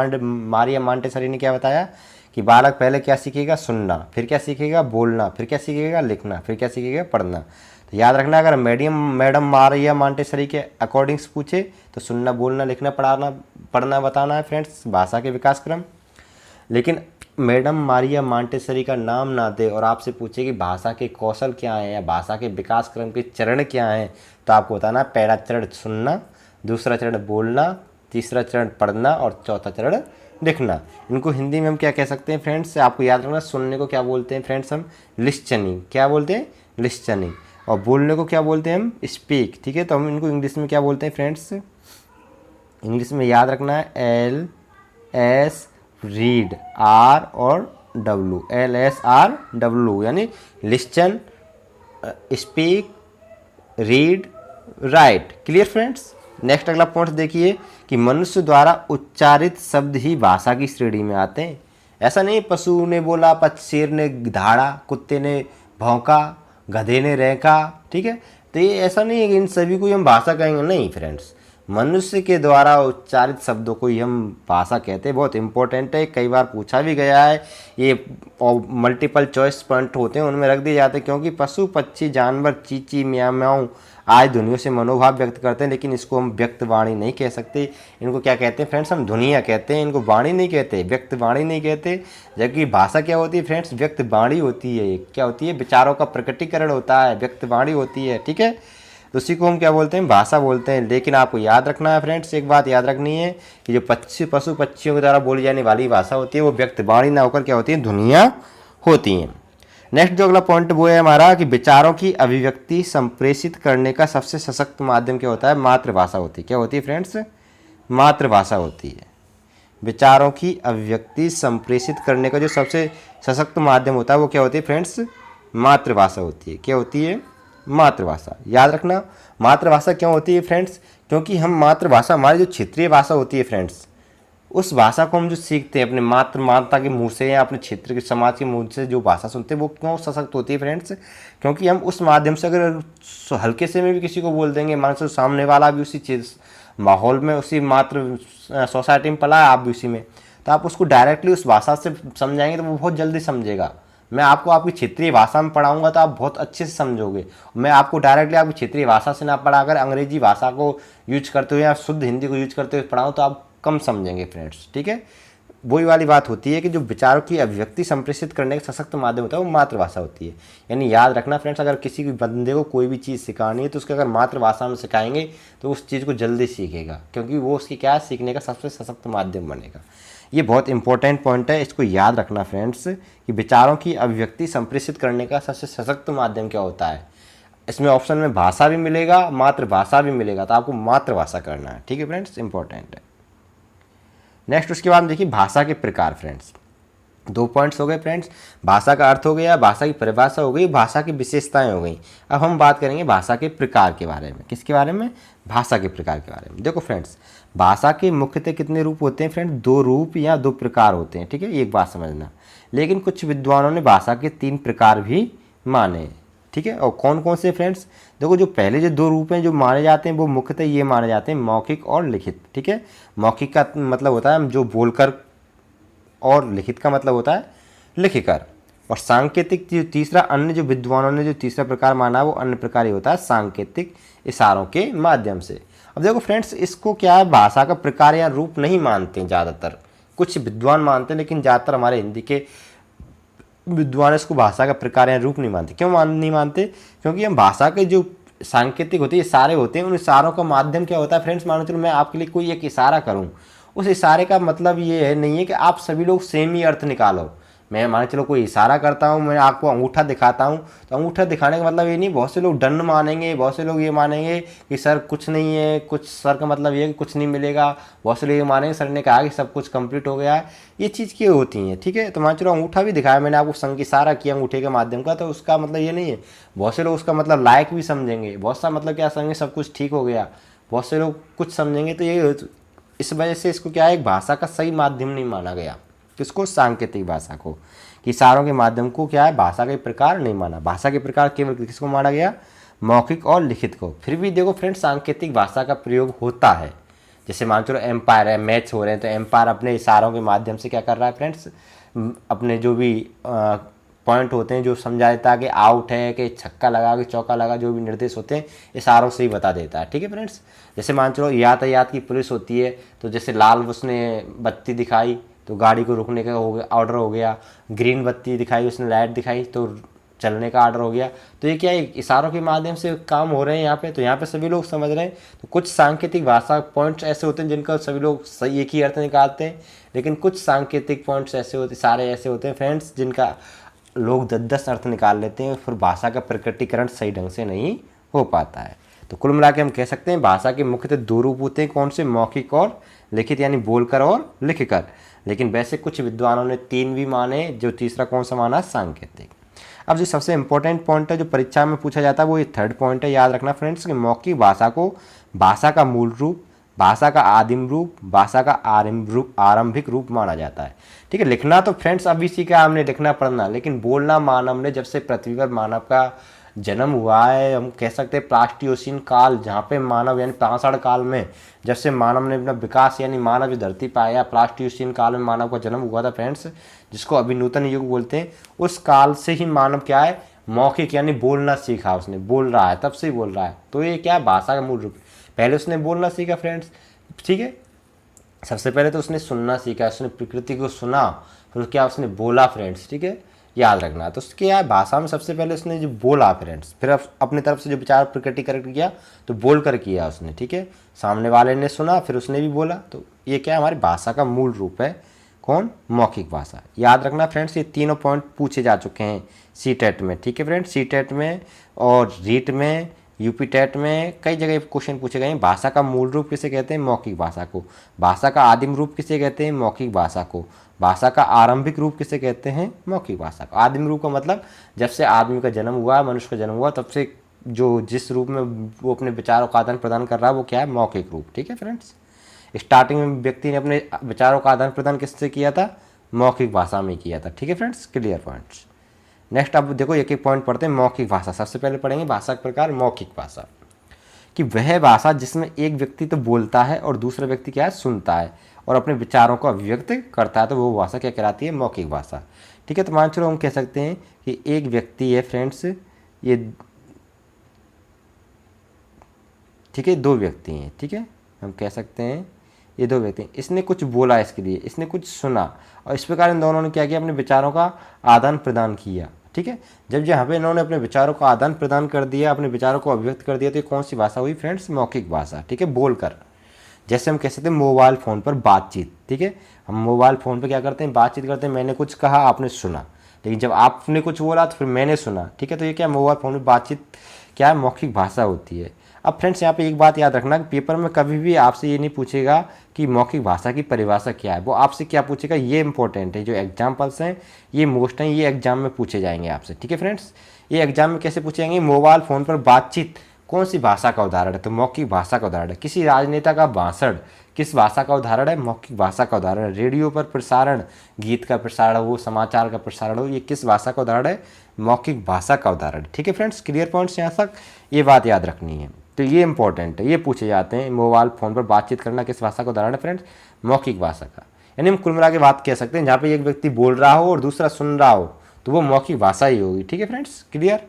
मारिया मांटेसरी ने क्या बताया कि बालक पहले क्या सीखेगा, सुनना, फिर क्या सीखेगा, बोलना, फिर क्या सीखेगा, लिखना, फिर क्या सीखेगा, पढ़ना। तो याद रखना, अगर मैडम मारिया मांटेसरी के अकॉर्डिंग्स पूछे तो सुनना बोलना लिखना पढ़ना बताना है फ्रेंड्स, भाषा के विकास क्रम। लेकिन मैडम मारिया मांटेसरी का नाम ना दे और आपसे पूछे कि भाषा के कौशल क्या हैं या भाषा के विकास क्रम के चरण क्या हैं, तो आपको बताना पहला चरण सुनना, दूसरा चरण बोलना, तीसरा चरण पढ़ना और चौथा चरण लिखना। इनको हिंदी में हम क्या कह सकते हैं फ्रेंड्स, आपको याद रखना, सुनने को क्या बोलते हैं फ्रेंड्स, हम लिस्टनिंग। क्या बोलते हैं, लिस्टनिंग। और बोलने को क्या बोलते हैं हम, स्पीक। ठीक है, तो हम इनको इंग्लिश में क्या बोलते हैं फ्रेंड्स, इंग्लिश में याद रखना है LS रीड, R और W, LSRW, यानी listen, speak, read write, clear friends. Next अगला पॉइंट देखिए कि मनुष्य द्वारा उच्चारित शब्द ही भाषा की श्रेणी में आते हैं। ऐसा नहीं पशु ने बोला, शेर ने दहाड़ा, कुत्ते ने भौंका, गधे ने रैंका, ठीक है। तो ये ऐसा नहीं है कि इन सभी को हम भाषा कहेंगे, नहीं फ्रेंड्स, मनुष्य के द्वारा उच्चारित शब्दों को ही हम भाषा कहते हैं। बहुत इंपॉर्टेंट है, कई बार पूछा भी गया है, ये मल्टीपल चॉइस पॉइंट होते हैं उनमें रख दिए जाते हैं, क्योंकि पशु पक्षी जानवर चींची म्याऊं म्याऊं आज ध्वनियों से मनोभाव व्यक्त करते हैं, लेकिन इसको हम व्यक्त वाणी नहीं कह सकते। इनको क्या कहते हैं फ्रेंड्स, हम ध्वनियाँ कहते हैं, इनको वाणी नहीं कहते, व्यक्त वाणी नहीं कहते। जबकि भाषा क्या होती है फ्रेंड्स, व्यक्त वाणी होती है। क्या होती है, विचारों का प्रकटीकरण होता है, व्यक्त वाणी होती है, ठीक है। तो उसी को हम क्या बोलते हैं, भाषा बोलते हैं। लेकिन आपको याद रखना है फ्रेंड्स, एक बात याद रखनी है कि जो पशु पक्षियों के द्वारा बोली जाने वाली भाषा होती है वो व्यक्त वाणी ना होकर क्या होती है, ध्वनियाँ होती हैं। नेक्स्ट जो अगला पॉइंट वो है हमारा कि विचारों की अभिव्यक्ति संप्रेषित करने का सबसे सशक्त माध्यम क्या होता है, मातृभाषा होती है। क्या होती है फ्रेंड्स, मातृभाषा होती है। विचारों की अभिव्यक्ति संप्रेषित करने का जो सबसे सशक्त माध्यम होता है वो क्या होती है फ्रेंड्स, मातृभाषा होती है। क्या होती है, मातृभाषा। याद रखना, मातृभाषा क्यों होती है फ्रेंड्स, क्योंकि हम मातृभाषा, हमारी जो क्षेत्रीय भाषा होती है फ्रेंड्स, उस भाषा को हम जो सीखते हैं अपने माता के मुंह से या अपने क्षेत्र के समाज के मुंह से जो भाषा सुनते हैं वो क्यों सशक्त होती है फ्रेंड्स, क्योंकि हम उस माध्यम से अगर हल्के से में भी किसी को बोल देंगे, मान लो सामने वाला भी उसी चीज़ माहौल में, उसी मात्र सोसाइटी में पला है, आप भी उसी में, तो आप उसको डायरेक्टली उस भाषा से समझाएंगे तो वो बहुत जल्दी समझेगा। मैं आपको आपकी क्षेत्रीय भाषा में पढ़ाऊंगा तो आप बहुत अच्छे से समझोगे। मैं आपको डायरेक्टली आपकी क्षेत्रीय भाषा से ना पढ़ाकर अंग्रेजी भाषा को यूज करते हुए या शुद्ध हिंदी को यूज करते हुए पढ़ाऊँ तो आप कम समझेंगे फ्रेंड्स, ठीक है। वही वाली बात होती है कि जो विचारों की अभिव्यक्ति संप्रेषित करने का सशक्त माध्यम होता है वो मातृभाषा होती है। यानी याद रखना फ्रेंड्स, अगर किसी बंदे को कोई भी चीज़ सिखानी है तो उसके अगर मातृभाषा में सिखाएंगे तो उस चीज़ को जल्दी सीखेगा, क्योंकि वो उसकी क्या सीखने का सबसे सशक्त माध्यम बनेगा। ये बहुत इंपॉर्टेंट पॉइंट है, इसको याद रखना फ्रेंड्स कि विचारों की अभिव्यक्ति संप्रेषित करने का सबसे सशक्त माध्यम क्या होता है। इसमें ऑप्शन में भाषा भी मिलेगा, मातृभाषा भी मिलेगा, तो आपको मातृभाषा करना है, ठीक है फ्रेंड्स, इंपॉर्टेंट है। नेक्स्ट उसके बाद देखिए भाषा के प्रकार फ्रेंड्स। 2 पॉइंट्स हो गए फ्रेंड्स, भाषा का अर्थ हो गया, भाषा की परिभाषा हो गई, भाषा की विशेषताएं हो गई। अब हम बात करेंगे भाषा के प्रकार के बारे में। किसके बारे में, भाषा के प्रकार के बारे में। देखो फ्रेंड्स, भाषा के मुख्यतः कितने रूप होते हैं फ्रेंड्स, 2 रूप या 2 प्रकार होते हैं, ठीक है, एक बात समझना। लेकिन कुछ विद्वानों ने भाषा के 3 प्रकार भी माने, ठीक है। और कौन कौन से फ्रेंड्स, देखो जो पहले जो 2 रूप हैं जो माने जाते हैं वो मुख्यतः ये माने जाते हैं, मौखिक और लिखित, ठीक है। मौखिक का मतलब होता है जो बोलकर, और लिखित का मतलब होता है लिखकर। और सांकेतिक जो तीसरा, अन्य जो विद्वानों ने जो तीसरा प्रकार माना वो अन्य प्रकार ही होता है सांकेतिक इशारों के माध्यम से। अब देखो फ्रेंड्स, इसको क्या है, भाषा का प्रकार या रूप नहीं मानते हैं ज़्यादातर, कुछ विद्वान मानते हैं, लेकिन ज़्यादातर हमारे हिंदी के विद्वान इसको भाषा का प्रकार या रूप नहीं मानते। क्यों नहीं मानते, क्योंकि हम भाषा के जो सांकेतिक होते हैं, इशारे होते हैं, उन इशारों का माध्यम क्या होता है फ्रेंड्स, मान लो चलो मैं आपके लिए कोई एक इशारा करूं, उस इशारे का मतलब ये है नहीं है कि आप सभी लोग सेम ही अर्थ निकालो। मैं मान चलो कोई इशारा करता हूँ, मैं आपको अंगूठा दिखाता हूँ, तो अंगूठा दिखाने का मतलब ये नहीं, बहुत से लोग डन मानेंगे, बहुत से लोग ये मानेंगे कि सर कुछ नहीं है, कुछ सर का मतलब ये है कि कुछ नहीं मिलेगा, बहुत से लोग ये मानेंगे सर ने कहा कि सब कुछ कंप्लीट हो गया है। ये चीज़ क्यों होती है, ठीक है। तो मान चलो अंगूठा भी दिखाया मैंने आपको, संग इशारा किया अंगूठे के माध्यम का, तो उसका मतलब ये नहीं है, बहुत से लोग उसका मतलब लायक भी समझेंगे, बहुत सा मतलब क्या समझेंगे, सब कुछ ठीक हो गया, बहुत से लोग कुछ समझेंगे। तो ये इस वजह से इसको क्या है, एक भाषा का सही माध्यम नहीं माना गया, किसको, सांकेतिक भाषा को, कि इशारों के माध्यम को क्या है, भाषा के प्रकार नहीं माना। भाषा के प्रकार केवल किसको माना गया, मौखिक और लिखित को। फिर भी देखो फ्रेंड्स, सांकेतिक भाषा का प्रयोग होता है। जैसे मान चलो एम्पायर है, मैच हो रहे हैं, तो एम्पायर अपने इशारों के माध्यम से क्या कर रहा है फ्रेंड्स, अपने जो भी पॉइंट होते हैं जो समझा देता है कि आउट है, कि छक्का लगा, कि चौका लगा, जो भी निर्देश होते हैं इशारों से ही बता देता है, ठीक है फ्रेंड्स। जैसे मान चलो यातायात की पुलिस होती है, तो जैसे लाल उसने बत्ती दिखाई तो गाड़ी को रुकने का हो गया, ऑर्डर हो गया, ग्रीन बत्ती दिखाई, उसने लाइट दिखाई तो चलने का ऑर्डर हो गया। तो ये क्या है, इशारों के माध्यम से काम हो रहे हैं यहाँ पे, तो यहाँ पे सभी लोग समझ रहे हैं। तो कुछ सांकेतिक भाषा पॉइंट्स ऐसे होते हैं जिनका सभी लोग सही एक ही अर्थ निकालते हैं, लेकिन कुछ सांकेतिक पॉइंट्स ऐसे होते, सारे ऐसे होते हैं फ्रेंड्स जिनका लोग 10-10 अर्थ निकाल लेते हैं, फिर भाषा का प्रकटीकरण सही ढंग से नहीं हो पाता है। तो कुल मिला के हम कह सकते हैं भाषा के मुख्यतः 2 रूप होते हैं, कौन से, मौखिक और लिखित, यानी बोलकर और लिखकर। लेकिन वैसे कुछ विद्वानों ने 3 भी माने, जो तीसरा कौन सा माना, सांकेतिक। अब जो सबसे इंपॉर्टेंट पॉइंट है जो परीक्षा में पूछा जाता है वो ये थर्ड पॉइंट है, याद रखना फ्रेंड्स कि मौखिक भाषा को भाषा का मूल रूप, भाषा का आदिम रूप, भाषा का आरंभिक रूप माना जाता है। ठीक है, लिखना तो फ्रेंड्स अभी सीखा हमने, लिखना पढ़ना, लेकिन बोलना मानव ने जब से पृथ्वी पर मानव का जन्म हुआ है, हम कह सकते हैं प्लास्टियोसिन काल, जहाँ पे मानव यानी पाषाण काल में जब से मानव ने अपना विकास यानी मानव जो धरती पर आया, प्लास्टियोसिन काल में मानव का जन्म हुआ था फ्रेंड्स, जिसको अभी नूतन युग बोलते हैं। उस काल से ही मानव क्या है, मौखिक यानी बोलना सीखा, उसने बोल रहा है, तब से ही बोल रहा है। तो ये क्या है, भाषा का मूल रूप। पहले उसने बोलना सीखा फ्रेंड्स, ठीक है, सबसे पहले तो उसने सुनना सीखा, उसने प्रकृति को सुना, फिर क्या उसने बोला फ्रेंड्स। ठीक है, याद रखना। तो उसके यार भाषा में सबसे पहले उसने जो बोला फ्रेंड्स, फिर अपनी तरफ से जो विचार प्रकटीकरण किया तो बोल कर किया उसने। ठीक है, सामने वाले ने सुना, फिर उसने भी बोला। तो ये क्या है, हमारी भाषा का मूल रूप है। कौन, मौखिक भाषा। याद रखना फ्रेंड्स, ये तीनों पॉइंट पूछे जा चुके हैं सी टेट में। ठीक है फ्रेंड्स, सी टेट में और रीट में, यूपी टेट में कई जगह क्वेश्चन पूछे गए हैं। भाषा का मूल रूप किसे कहते हैं, मौखिक भाषा को। भाषा का आदिम रूप किसे कहते हैं, मौखिक भाषा को। भाषा का आरंभिक रूप किसे कहते हैं, मौखिक भाषा को। आदिम रूप का मतलब जब से आदमी का जन्म हुआ, मनुष्य का जन्म हुआ, तब से जो जिस रूप में वो अपने विचारों का आदान प्रदान कर रहा है वो क्या है, मौखिक रूप। ठीक है फ्रेंड्स, स्टार्टिंग में व्यक्ति ने अपने विचारों का आदान प्रदान किससे किया था, मौखिक भाषा में किया था। ठीक है फ्रेंड्स, क्लियर पॉइंट्स। नेक्स्ट अब देखो एक एक पॉइंट पढ़ते हैं। मौखिक भाषा, सबसे पहले पढ़ेंगे भाषा के प्रकार। मौखिक भाषा कि वह भाषा जिसमें एक व्यक्ति तो बोलता है और दूसरा व्यक्ति क्या है, सुनता है और अपने विचारों को अभिव्यक्त करता है, तो वो भाषा क्या कहलाती है, मौखिक भाषा। ठीक है, तो मान चलो हम कह सकते हैं कि एक व्यक्ति है फ्रेंड्स, ये ठीक है, दो व्यक्ति हैं। ठीक है, हम कह सकते हैं ये दो व्यक्ति, इसने कुछ बोला, इसके लिए इसने कुछ सुना, और इस प्रकार इन दोनों ने क्या किया, अपने विचारों का आदान प्रदान किया। ठीक है, जब यहाँ पे इन्होंने अपने विचारों का आदान प्रदान कर दिया, अपने विचारों को अभिव्यक्त कर दिया, तो ये कौन सी भाषा हुई फ्रेंड्स, मौखिक भाषा। ठीक है, बोलकर। जैसे हम कह सकते हैं मोबाइल फ़ोन पर बातचीत। ठीक है, हम मोबाइल फ़ोन पर क्या करते हैं, बातचीत करते हैं। मैंने कुछ कहा, आपने सुना, लेकिन जब आपने कुछ बोला तो फिर मैंने सुना। ठीक है, तो ये क्या, मोबाइल फ़ोन में बातचीत क्या है, मौखिक भाषा होती है। अब फ्रेंड्स यहाँ पे एक बात याद रखना कि पेपर में कभी भी आपसे ये नहीं पूछेगा कि मौखिक भाषा की परिभाषा क्या है, वो आपसे क्या पूछेगा, ये इंपॉर्टेंट है। जो एग्जाम्पल्स हैं ये मोस्ट हैं, ये एग्जाम में पूछे जाएंगे आपसे। ठीक है फ्रेंड्स, ये एग्जाम में कैसे पूछेंगे, मोबाइल फ़ोन पर बातचीत कौन सी भाषा का उदाहरण है, तो मौखिक भाषा का उदाहरण है। किसी राजनेता का भाषण किस भाषा का उदाहरण है, मौखिक भाषा का उदाहरण है। रेडियो पर प्रसारण, गीत का प्रसारण हो, समाचार का प्रसारण हो, ये किस भाषा का उदाहरण है, मौखिक भाषा का उदाहरण। ठीक है फ्रेंड्स, क्लियर पॉइंट्स यहाँ तक, ये बात याद रखनी है। तो ये इंपॉर्टेंट है, ये पूछे जाते हैं। मोबाइल फ़ोन पर बातचीत करना किस भाषा का उदाहरण है फ्रेंड्स, मौखिक भाषा का। यानी हम कुल मिला के बात कह सकते हैं, जहाँ पे एक व्यक्ति बोल रहा हो और दूसरा सुन रहा हो तो वो मौखिक भाषा ही होगी। ठीक है फ्रेंड्स, क्लियर।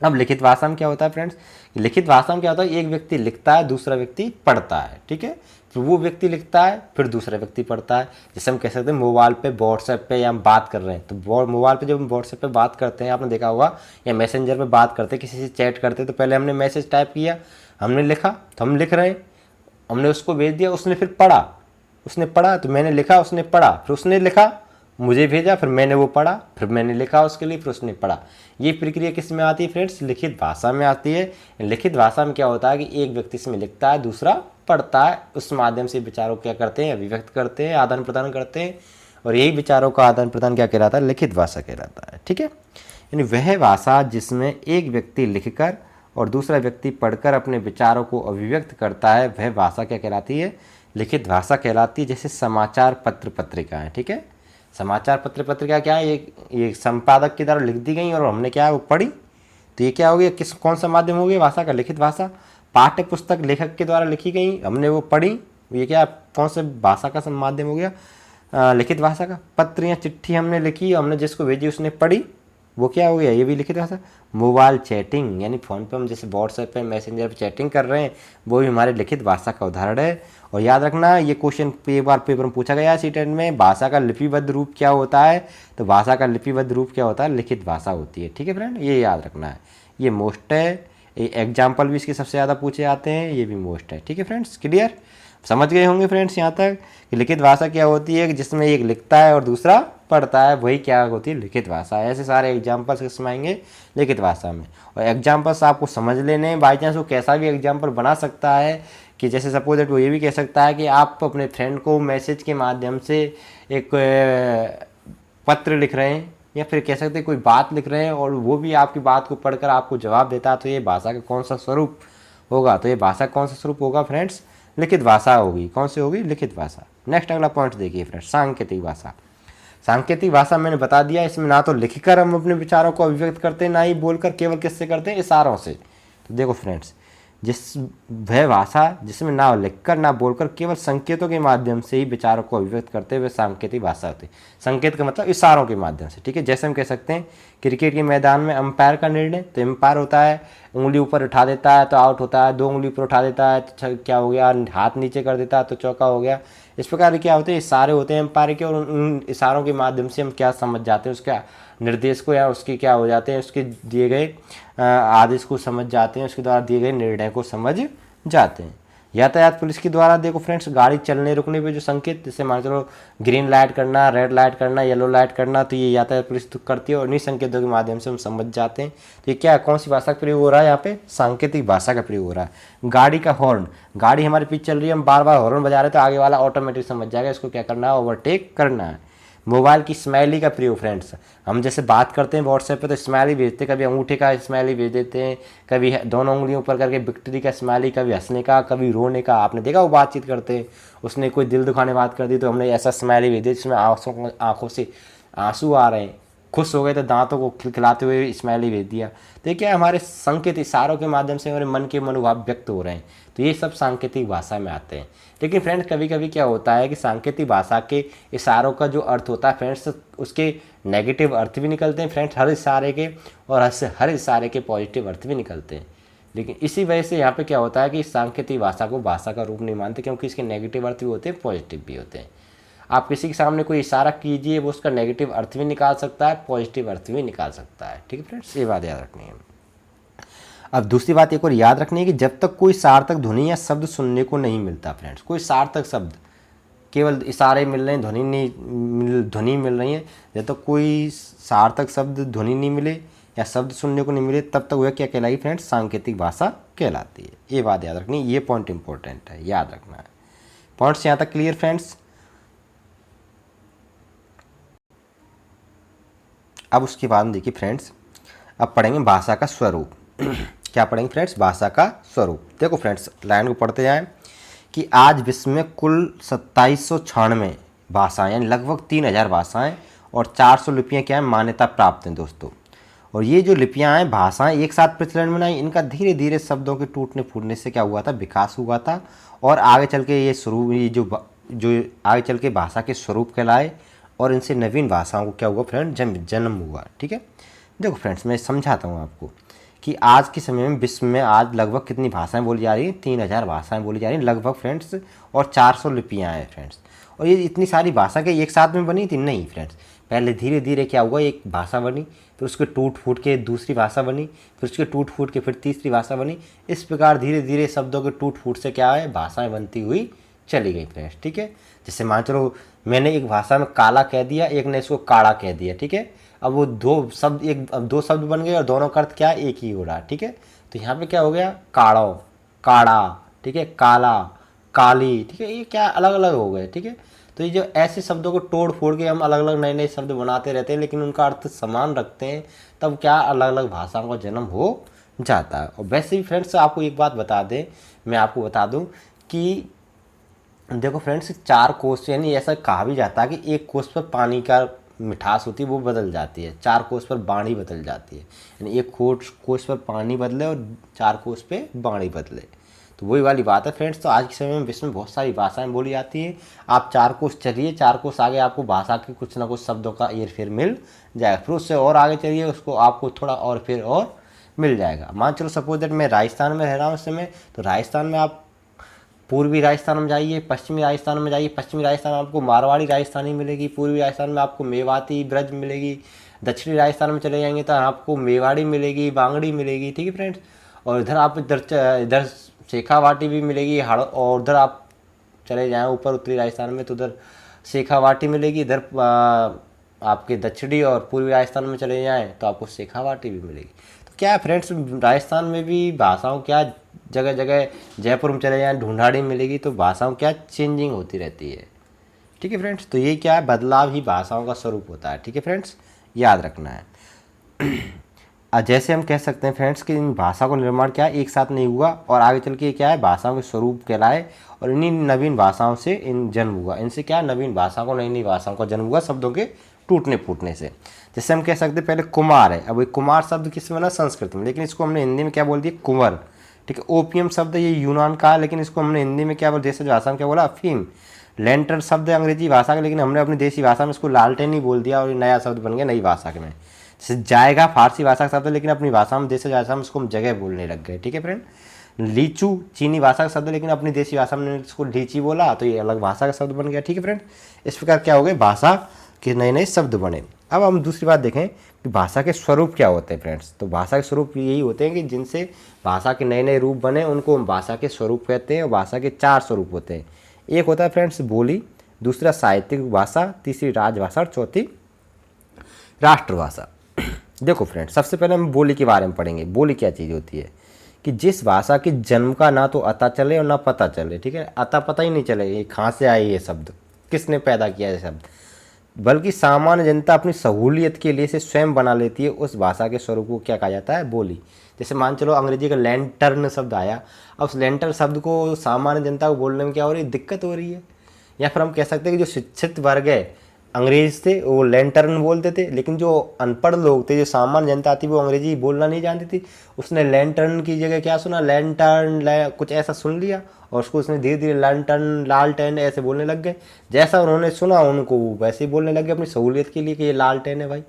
अब लिखित भाषा में क्या होता है फ्रेंड्स, लिखित भाषा में क्या होता है, एक व्यक्ति लिखता है, दूसरा व्यक्ति पढ़ता है। ठीक है, फिर वो व्यक्ति लिखता है, फिर दूसरा व्यक्ति पढ़ता है। जैसे हम कह सकते हैं मोबाइल पे, व्हाट्सएप पे या हम बात कर रहे हैं, तो मोबाइल पे जब हम व्हाट्सएप पे बात करते हैं, आपने देखा होगा, या मैसेंजर पे बात करते हैं, किसी से चैट करते हैं, तो पहले हमने मैसेज टाइप किया, हमने लिखा, तो हम लिख रहे हैं, हमने उसको भेज दिया, उसने फिर पढ़ा, उसने पढ़ा, तो मैंने लिखा, उसने पढ़ा, फिर उसने लिखा, मुझे भेजा, फिर मैंने वो पढ़ा, फिर मैंने लिखा उसके लिए, फिर उसने पढ़ा। ये प्रक्रिया किस में आती है फ्रेंड्स, लिखित भाषा में आती है। लिखित भाषा में क्या होता है कि एक व्यक्ति इसमें लिखता है, दूसरा पढ़ता है, उस माध्यम से विचारों क्या करते हैं, अभिव्यक्त करते हैं, आदान प्रदान करते हैं, और यही विचारों का आदान प्रदान क्या कहलाता है, लिखित भाषा कहलाता है। ठीक है, यानी वह भाषा जिसमें एक व्यक्ति लिखकर और दूसरा व्यक्ति पढ़कर अपने विचारों को अभिव्यक्त करता है, वह भाषा क्या कहलाती है, लिखित भाषा कहलाती है। जैसे समाचार पत्र पत्रिकाएँ। ठीक है, समाचार पत्र पत्रिका क्या है, ये संपादक के द्वारा लिख दी गई और हमने क्या है वो पढ़ी, तो ये क्या हो गया, किस कौन सा माध्यम हो गया, भाषा का, लिखित भाषा। पाठ्य पुस्तक लेखक के द्वारा लिखी गई, हमने वो पढ़ी, ये क्या कौन से भाषा का माध्यम हो गया, लिखित भाषा का। पत्र या चिट्ठी हमने लिखी, हमने जिसको भेजी उसने पढ़ी, वो क्या हो गया, ये भी लिखित भाषा। मोबाइल चैटिंग, यानी फ़ोन पे हम जैसे व्हाट्सएप पे, मैसेंजर पे चैटिंग कर रहे हैं, वो भी हमारे लिखित भाषा का उदाहरण है। और याद रखना, ये क्वेश्चन कई बार पेपर में पूछा गया है सी-टेट में, भाषा का लिपिबद्ध रूप क्या होता है, तो भाषा का लिपिबद्ध रूप क्या होता है, लिखित भाषा होती है। ठीक है फ्रेंड, ये याद रखना है, ये मोस्ट है। एग्जाम्पल भी इसके सबसे ज़्यादा पूछे जाते हैं, ये भी मोस्ट है। ठीक है फ्रेंड्स, क्लियर, समझ गए होंगे फ्रेंड्स यहाँ तक कि लिखित भाषा क्या होती है, जिसमें एक लिखता है और दूसरा पढ़ता है, वही क्या होती है, लिखित भाषा। ऐसे सारे एग्जाम्पल्स किसमें आएंगे, लिखित भाषा में। और एग्जाम्पल्स आपको समझ लेने, बाई चांस वो कैसा भी एग्जाम्पल बना सकता है, कि जैसे सपोज दैट वो ये भी कह सकता है कि आप अपने फ्रेंड को मैसेज के माध्यम से एक पत्र लिख रहे हैं, या फिर कह सकते हैं कोई बात लिख रहे हैं और वो भी आपकी बात को पढ़कर आपको जवाब देता है, तो ये भाषा का कौन सा स्वरूप होगा? तो ये भाषा कौन सा स्वरूप होगा फ्रेंड्स? लिखित भाषा होगी। कौन सी होगी? लिखित भाषा। नेक्स्ट अगला पॉइंट देखिए फ्रेंड्स, सांकेतिक भाषा। सांकेतिक भाषा मैंने बता दिया, इसमें ना तो लिखकर हम अपने विचारों को अभिव्यक्त करते हैं, ना ही बोलकर, केवल किससे करते हैं? इशारों से। तो देखो फ्रेंड्स, जिस वह भाषा जिसमें ना लिखकर ना बोलकर केवल संकेतों के माध्यम से ही विचारों को अभिव्यक्त करते हुए सांकेतिक भाषा होती है। संकेत का मतलब इशारों के माध्यम से, ठीक है। जैसे हम कह सकते हैं क्रिकेट के मैदान में अंपायर का निर्णय, तो अंपायर होता है उंगली ऊपर उठा देता है तो आउट होता है, 2 उंगली ऊपर उठा देता है तो क्या हो गया, हाथ नीचे कर देता है तो चौका हो गया। इस प्रकार क्या होते हैं? इशारे होते हैं अंपायर के, और उन इशारों के माध्यम से हम क्या समझ जाते हैं, उसका निर्देश को या उसके क्या हो जाते हैं, उसके दिए गए आदेश को समझ जाते हैं, उसके द्वारा दिए गए निर्णय को समझ जाते हैं। यातायात पुलिस के द्वारा देखो फ्रेंड्स, गाड़ी चलने रुकने पे जो संकेत, जैसे मान चलो ग्रीन लाइट करना, रेड लाइट करना, येलो लाइट करना, तो ये यातायात पुलिस तो करती है और इन्हीं संकेतों के माध्यम से हम समझ जाते हैं। तो ये क्या, कौन सी भाषा का प्रयोग हो रहा है यहाँ पे? सांकेतिक भाषा का प्रयोग हो रहा है। गाड़ी का हॉर्न, गाड़ी हमारे पीछे चल रही है, हम बार बार हॉर्न बजा रहे हैं तो आगे वाला ऑटोमेटिक समझ जाएगा इसको क्या करना है, ओवरटेक करना है। मोबाइल की स्माइली का प्रयोग फ्रेंड्स, हम जैसे बात करते हैं व्हाट्सएप पे तो स्माइली भेजते हैं, कभी अंगूठे का स्माइली भेज देते हैं, कभी दोनों उंगलियों ऊपर करके विक्ट्री का स्माइली, कभी हंसने का, कभी रोने का। आपने देखा वो बातचीत करते हैं, उसने कोई दिल दुखाने बात कर दी तो हमने ऐसा स्माइली भेज दिया जिसमें आंखों से आंसू आ रहे हैं, खुश हो गए तो दांतों को खिलखिलाते हुए स्माइली भेज दिया। तो ये क्या है? हमारे संकेत इशारों के माध्यम से हमारे मन के मनोभाव व्यक्त हो रहे हैं, तो ये सब सांकेतिक भाषा में आते हैं। लेकिन फ्रेंड्स कभी कभी क्या होता है कि सांकेतिक भाषा के इशारों का जो अर्थ होता है फ्रेंड्स, उसके नेगेटिव अर्थ भी निकलते हैं फ्रेंड्स हर इशारे के, और हर इशारे के पॉजिटिव अर्थ भी निकलते हैं। लेकिन इसी वजह से यहाँ पे क्या होता है कि सांकेतिक भाषा को भाषा का रूप नहीं मानते, क्योंकि इसके नेगेटिव अर्थ भी होते हैं, पॉजिटिव भी होते हैं। आप किसी के सामने कोई इशारा कीजिए, वो उसका नेगेटिव अर्थ भी निकाल सकता है, पॉजिटिव अर्थ भी निकाल सकता है, ठीक है फ्रेंड्स, ये बात याद रखनी है। अब दूसरी बात एक और याद रखनी है कि जब तक कोई सार्थक ध्वनि या शब्द सुनने को नहीं मिलता फ्रेंड्स, कोई सार्थक शब्द, केवल इशारे मिल रहे हैं, ध्वनि मिल रही है, जब तक कोई सार्थक शब्द ध्वनि नहीं मिले या शब्द सुनने को नहीं मिले, तब तक वह क्या कहलाई फ्रेंड्स? सांकेतिक भाषा कहलाती है। ये बात याद रखनी, ये पॉइंट इंपॉर्टेंट है, याद रखना है। पॉइंट्स यहाँ तक क्लियर फ्रेंड्स? अब उसके बाद देखिए फ्रेंड्स, अब पढ़ेंगे भाषा का स्वरूप। क्या पढ़ेंगे फ्रेंड्स? भाषा का स्वरूप। देखो फ्रेंड्स, लाइन को पढ़ते जाएं कि आज विश्व में कुल 2796 भाषाएं, यानी लगभग 3000 भाषाएं और 400 लिपियाँ क्या है? मान्यता प्राप्त हैं दोस्तों। और ये जो लिपियाँ हैं, भाषाएं एक साथ प्रचलन में आई, इनका धीरे धीरे शब्दों के टूटने फूटने से क्या हुआ था? विकास हुआ था, और आगे चल के ये स्वरूप, ये जो आगे चल के भाषा के स्वरूप कहलाए, और इनसे नवीन भाषाओं को क्या हुआ फ्रेंड? जन्म हुआ, ठीक है। देखो फ्रेंड्स, मैं समझाता हूँ आपको कि आज के समय में विश्व में आज लगभग कितनी भाषाएं बोली जा रही हैं? 3000 भाषाएं बोली जा रही हैं लगभग फ्रेंड्स, और 400 लिपियाँ हैं फ्रेंड्स। और ये इतनी सारी भाषा के एक साथ में बनी थी? नहीं फ्रेंड्स, पहले धीरे धीरे क्या हुआ, एक भाषा बनी, फिर उसके टूट फूट के दूसरी भाषा बनी, फिर उसके टूट फूट के फिर तीसरी भाषा बनी। इस प्रकार धीरे धीरे शब्दों के टूट फूट से क्या है? भाषाएँ बनती हुई चली गई फ्रेंड्स, ठीक है। जैसे मान चलो मैंने एक भाषा में काला कह दिया, एक ने इसको काड़ा कह दिया, ठीक है। अब वो दो शब्द बन गए और दोनों का अर्थ क्या है? एक ही हो रहा है, ठीक है। तो यहाँ पे क्या हो गया? काड़ो, काड़ा, ठीक है, काला, काली, ठीक है, ये क्या अलग अलग हो गए, ठीक है। तो ये जो ऐसे शब्दों को तोड़ फोड़ के हम अलग अलग नए नए शब्द बनाते रहते हैं, लेकिन उनका अर्थ समान रखते हैं, तब क्या अलग अलग भाषाओं का जन्म हो जाता है। और वैसे भी फ्रेंड्स आपको एक बात बता दें, मैं आपको बता दूं कि देखो फ्रेंड्स, 4 कोस, यानी ऐसा कहा भी जाता है कि एक कोस पर पानी का मिठास होती है वो बदल जाती है, 4 कोस पर बाणी बदल जाती है, यानी एक कोस पर पानी बदले और 4 कोस पे बाणी बदले। तो वही वाली बात है फ्रेंड्स। तो आज के समय में विश्व में बहुत सारी भाषाएं बोली जाती हैं। आप 4 कोस चलिए, 4 कोस आगे आपको भाषा के कुछ ना कुछ शब्दों का हेर फेर मिल जाएगा, फिर उससे और आगे चलिए, उसको आपको थोड़ा और फिर और मिल जाएगा। मान चलो सपोज दैट मैं राजस्थान में रह रहा हूँ इस समय, तो राजस्थान में आप पूर्वी राजस्थान में जाइए, पश्चिमी राजस्थान में जाइए, पश्चिमी राजस्थान में आपको मारवाड़ी राजस्थानी मिलेगी, पूर्वी राजस्थान में आपको मेवाती ब्रज मिलेगी, दक्षिणी राजस्थान में चले जाएंगे तो आपको मेवाड़ी मिलेगी, बांगड़ी मिलेगी, ठीक है फ्रेंड्स। और इधर आप इधर शेखावाटी भी मिलेगी, और उधर आप चले जाएँ ऊपर उत्तरी राजस्थान में तो उधर शेखावाटी मिलेगी, इधर आपके दक्षिणी और पूर्वी राजस्थान में चले जाएँ तो आपको शेखावाटी भी मिलेगी। तो क्या है फ्रेंड्स, राजस्थान में भी भाषाओं क्या जगह जगह, जयपुर में चले जाएँ ढूंढाड़ी मिलेगी, तो भाषाओं क्या चेंजिंग होती रहती है, ठीक है फ्रेंड्स। तो ये क्या है? बदलाव ही भाषाओं का स्वरूप होता है, ठीक है फ्रेंड्स, याद रखना है। जैसे हम कह सकते हैं फ्रेंड्स कि इन भाषा का निर्माण क्या है, एक साथ नहीं हुआ और आगे चल के क्या है, भाषाओं के स्वरूप कहलाए और इन्हीं नवीन भाषाओं से इन जन्म हुआ। इनसे क्या है, नवीन भाषाओं को, नई नई भाषाओं का जन्म हुआ शब्दों के टूटने फूटने से। जैसे हम कह सकते हैं पहले कुमार है, अब ये कुमार शब्द किस में ना, संस्कृत में, लेकिन इसको हमने हिंदी में क्या बोल दिया, कुंवर। ठीक है। ओपियम शब्द ये यूनान का है, लेकिन इसको हमने हिंदी में क्या बोला, देसी भाषा में क्या बोला, अफीम। लैंटर्न शब्द है अंग्रेजी भाषा का, लेकिन हमने अपनी देसी भाषा में इसको लालटेन ही बोल दिया और ये नया शब्द बन गया नई भाषा के में। जैसे जाएगा फारसी भाषा का शब्द है, लेकिन अपनी भाषा में, देसी भाषा में इसको हम जगह बोलने लग गए। ठीक है फ्रेंड। लीचू चीनी भाषा का शब्द है, लेकिन अपनी देसी भाषा में इसको लीची बोला तो ये अलग भाषा का शब्द बन गया। ठीक है फ्रेंड। इस प्रकार क्या हो गए, भाषा के नए नए शब्द बने। अब हम दूसरी बात देखें कि भाषा के स्वरूप क्या होते हैं फ्रेंड्स। तो भाषा के स्वरूप यही होते हैं कि जिनसे भाषा के नए नए रूप बने उनको हम भाषा के स्वरूप कहते हैं। और भाषा के 4 स्वरूप होते हैं। एक होता है फ्रेंड्स बोली, दूसरा साहित्यिक भाषा, तीसरी राजभाषा और चौथी राष्ट्रभाषा। देखो फ्रेंड्स, सबसे पहले हम बोली के बारे में पढ़ेंगे। बोली क्या चीज़ होती है कि जिस भाषा के जन्म का ना तो अता चले और ना पता चले। ठीक है। अता पता ही नहीं चले ये कहाँ से आए ये शब्द, किसने पैदा किया ये शब्द, बल्कि सामान्य जनता अपनी सहूलियत के लिए इसे स्वयं बना लेती है। उस भाषा के स्वरूप को क्या कहा जाता है, बोली। जैसे मान चलो अंग्रेजी का लैंटर्न शब्द आया, अब उस लैंटर्न शब्द को सामान्य जनता को बोलने में क्या हो रही है, दिक्कत हो रही है। या फिर हम कह सकते हैं कि जो शिक्षित वर्ग है अंग्रेज थे वो लैंटर्न बोलते थे, लेकिन जो अनपढ़ लोग थे, जो सामान्य जनता थी, वो अंग्रेजी बोलना नहीं जानती थी। उसने लैंटर्न की जगह क्या सुना, लैंटर्न, कुछ ऐसा सुन लिया और उसको उसने धीरे धीरे लैंटर्न, लालटेन ऐसे बोलने लग गए। जैसा उन्होंने सुना उनको वैसे ही बोलने लग गए अपनी सहूलियत के लिए कि ये लालटेन है भाई।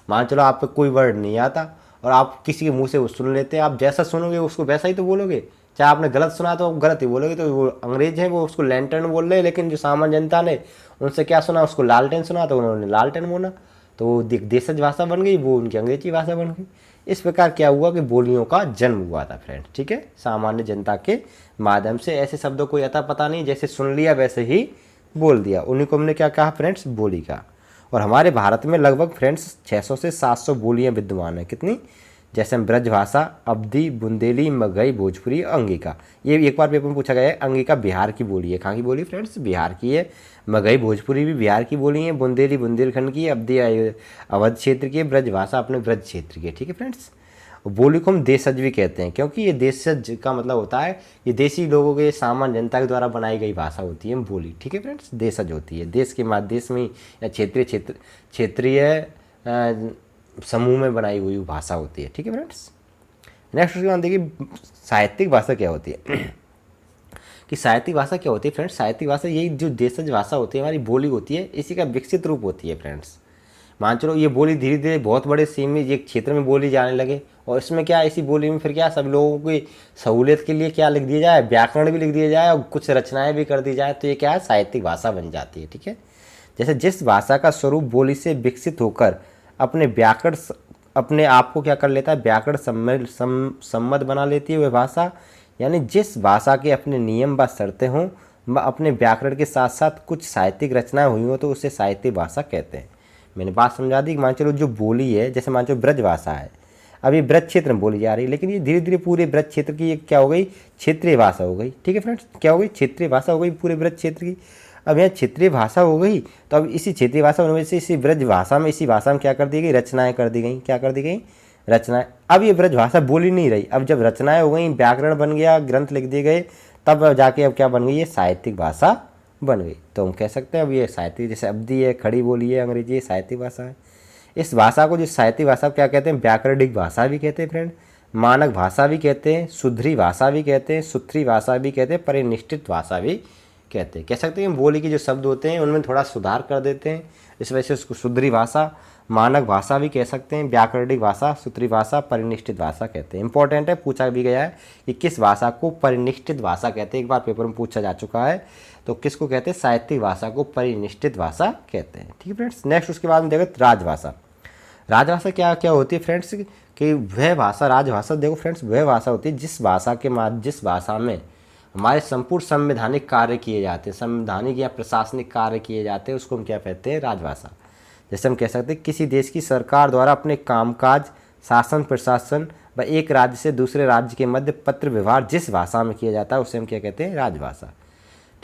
मान चलो आपको कोई वर्ड नहीं आता और आप किसी के मुंह से वो सुन लेते हैं, आप जैसा सुनोगे उसको वैसा ही तो बोलोगे। चाहे आपने गलत सुना तो गलत ही बोलोगे। तो वो अंग्रेज हैं वो उसको लैंटर्न बोल रहे हैं, लेकिन जो सामान्य जनता ने उनसे क्या सुना, उसको लालटेन सुना तो उन्होंने लालटेन बोला। तो वो देशज भाषा बन गई, वो उनकी अंग्रेजी भाषा बन गई। इस प्रकार क्या हुआ कि बोलियों का जन्म हुआ था फ्रेंड। ठीक है। सामान्य जनता के माध्यम से ऐसे शब्दों को अता पता नहीं, जैसे सुन लिया वैसे ही बोल दिया, उन्हीं को हमने क्या कहा फ्रेंड्स, बोली का। और हमारे भारत में लगभग फ्रेंड्स 600 से 700 बोलियाँ विद्यमान हैं। कितनी, जैसे हम ब्रजभाषा, अवधी, बुंदेली, मगही, भोजपुरी, अंगिका। ये एक बार पेपर में पूछा गया है। अंगिका बिहार की बोली है। कहाँ की बोली फ्रेंड्स, बिहार की है। मगही भोजपुरी भी बिहार की बोली है। बुंदेली बुंदेलखंड की है। अवधी अवध क्षेत्र की है। ब्रजभाषा अपने ब्रज क्षेत्र की है। ठीक है फ्रेंड्स। बोली को हम देशज भी कहते हैं, क्योंकि ये देशज का मतलब होता है ये देसी लोगों के, सामान्य जनता के द्वारा बनाई गई भाषा होती है बोली। ठीक है फ्रेंड्स। देशज होती है देश के देश में या क्षेत्रीय समूह में बनाई हुई भाषा होती है। ठीक है फ्रेंड्स। नेक्स्ट उसके बाद देखिए साहित्यिक भाषा क्या होती है कि साहित्यिक भाषा क्या होती है फ्रेंड्स। साहित्यिक भाषा यही जो देशज भाषा होती है, हमारी बोली होती है, इसी का विकसित रूप होती है फ्रेंड्स। मान चलो ये बोली धीरे धीरे बहुत बड़े सीमित एक क्षेत्र में बोली जाने लगे, और इसमें क्या, इसी बोली में फिर क्या, सब लोगों की सहूलियत के लिए क्या लिख दिया जाए, व्याकरण भी लिख दिया जाए और कुछ रचनाएं भी कर दी जाए, तो ये क्या है, साहित्यिक भाषा बन जाती है। ठीक है। जैसे जिस भाषा का स्वरूप बोली से विकसित होकर अपने व्याकरण, अपने आप को क्या कर लेता है, व्याकरण सम्मत बना लेती है वह भाषा। यानी जिस भाषा के अपने नियम व शर्तें हों, व अपने व्याकरण के साथ साथ कुछ साहित्यिक रचनाएं हुई हों, तो उसे साहित्यिक भाषा कहते हैं। मैंने बात समझा दी। मान चलो जो बोली है, जैसे मान चलो ब्रज भाषा है, अब ये ब्रज क्षेत्र में बोली जा रही है, लेकिन ये धीरे धीरे पूरे ब्रज क्षेत्र की ये क्या हो गई, क्षेत्रीय भाषा हो गई। ठीक है फ्रेंड्स। क्या हो गई, क्षेत्रीय भाषा हो गई पूरे ब्रज क्षेत्र की। अब यहाँ क्षेत्रीय भाषा हो गई, तो अब इसी क्षेत्रीय भाषा होने से इसी ब्रज भाषा में, इसी भाषा में क्या कर दी गई, रचनाएं कर दी गई। क्या कर दी गई, रचनाएं। अब ये ब्रज भाषा बोली नहीं रही, अब जब रचनाएं हो गई, व्याकरण बन गया, ग्रंथ लिख दिए गए, तब जाके अब क्या बन गई, ये साहित्यिक भाषा बन गई। तो हम कह सकते हैं अब ये साहित्यिक, जैसे अवधी है, खड़ी बोली है, अंग्रेजी साहित्यिक भाषा है। इस भाषा को, जो साहित्यिक भाषा क्या कहते हैं, व्याकरणिक भाषा भी कहते हैं फ्रेंड, मानक भाषा भी कहते हैं, सुधरी भाषा भी कहते हैं, सुथरी भाषा भी कहते हैं, परिनिष्ठित भाषा भी कहते हैं। कह सकते हैं बोली के जो शब्द होते हैं उनमें थोड़ा सुधार कर देते हैं, इस वजह से उसको सुधरी भाषा, मानक भाषा भी कह सकते हैं, व्याकरणिक भाषा, सुधरी भाषा, परिनिष्ठित भाषा कहते हैं। इंपॉर्टेंट है, पूछा भी गया है कि किस भाषा को परिनिष्ठित भाषा कहते हैं, एक बार पेपर में पूछा जा चुका है। तो किसको कहते हैं, साहित्यिक भाषा को परिनिष्ठित भाषा कहते हैं। ठीक है फ्रेंड्स। नेक्स्ट उसके बाद में देखो राजभाषा। राजभाषा क्या क्या होती है फ्रेंड्स, कि वह भाषा, राजभाषा देखो फ्रेंड्स, वह भाषा होती है जिस भाषा में हमारे संपूर्ण संवैधानिक कार्य किए जाते हैं, संवैधानिक या प्रशासनिक कार्य किए जाते हैं, उसको हम क्या कहते हैं, राजभाषा। जैसे हम कह सकते हैं किसी देश की सरकार द्वारा अपने कामकाज, शासन प्रशासन व एक राज्य से दूसरे राज्य के मध्य पत्र व्यवहार जिस भाषा में किया जाता है उसे हम क्या कहते हैं, राजभाषा।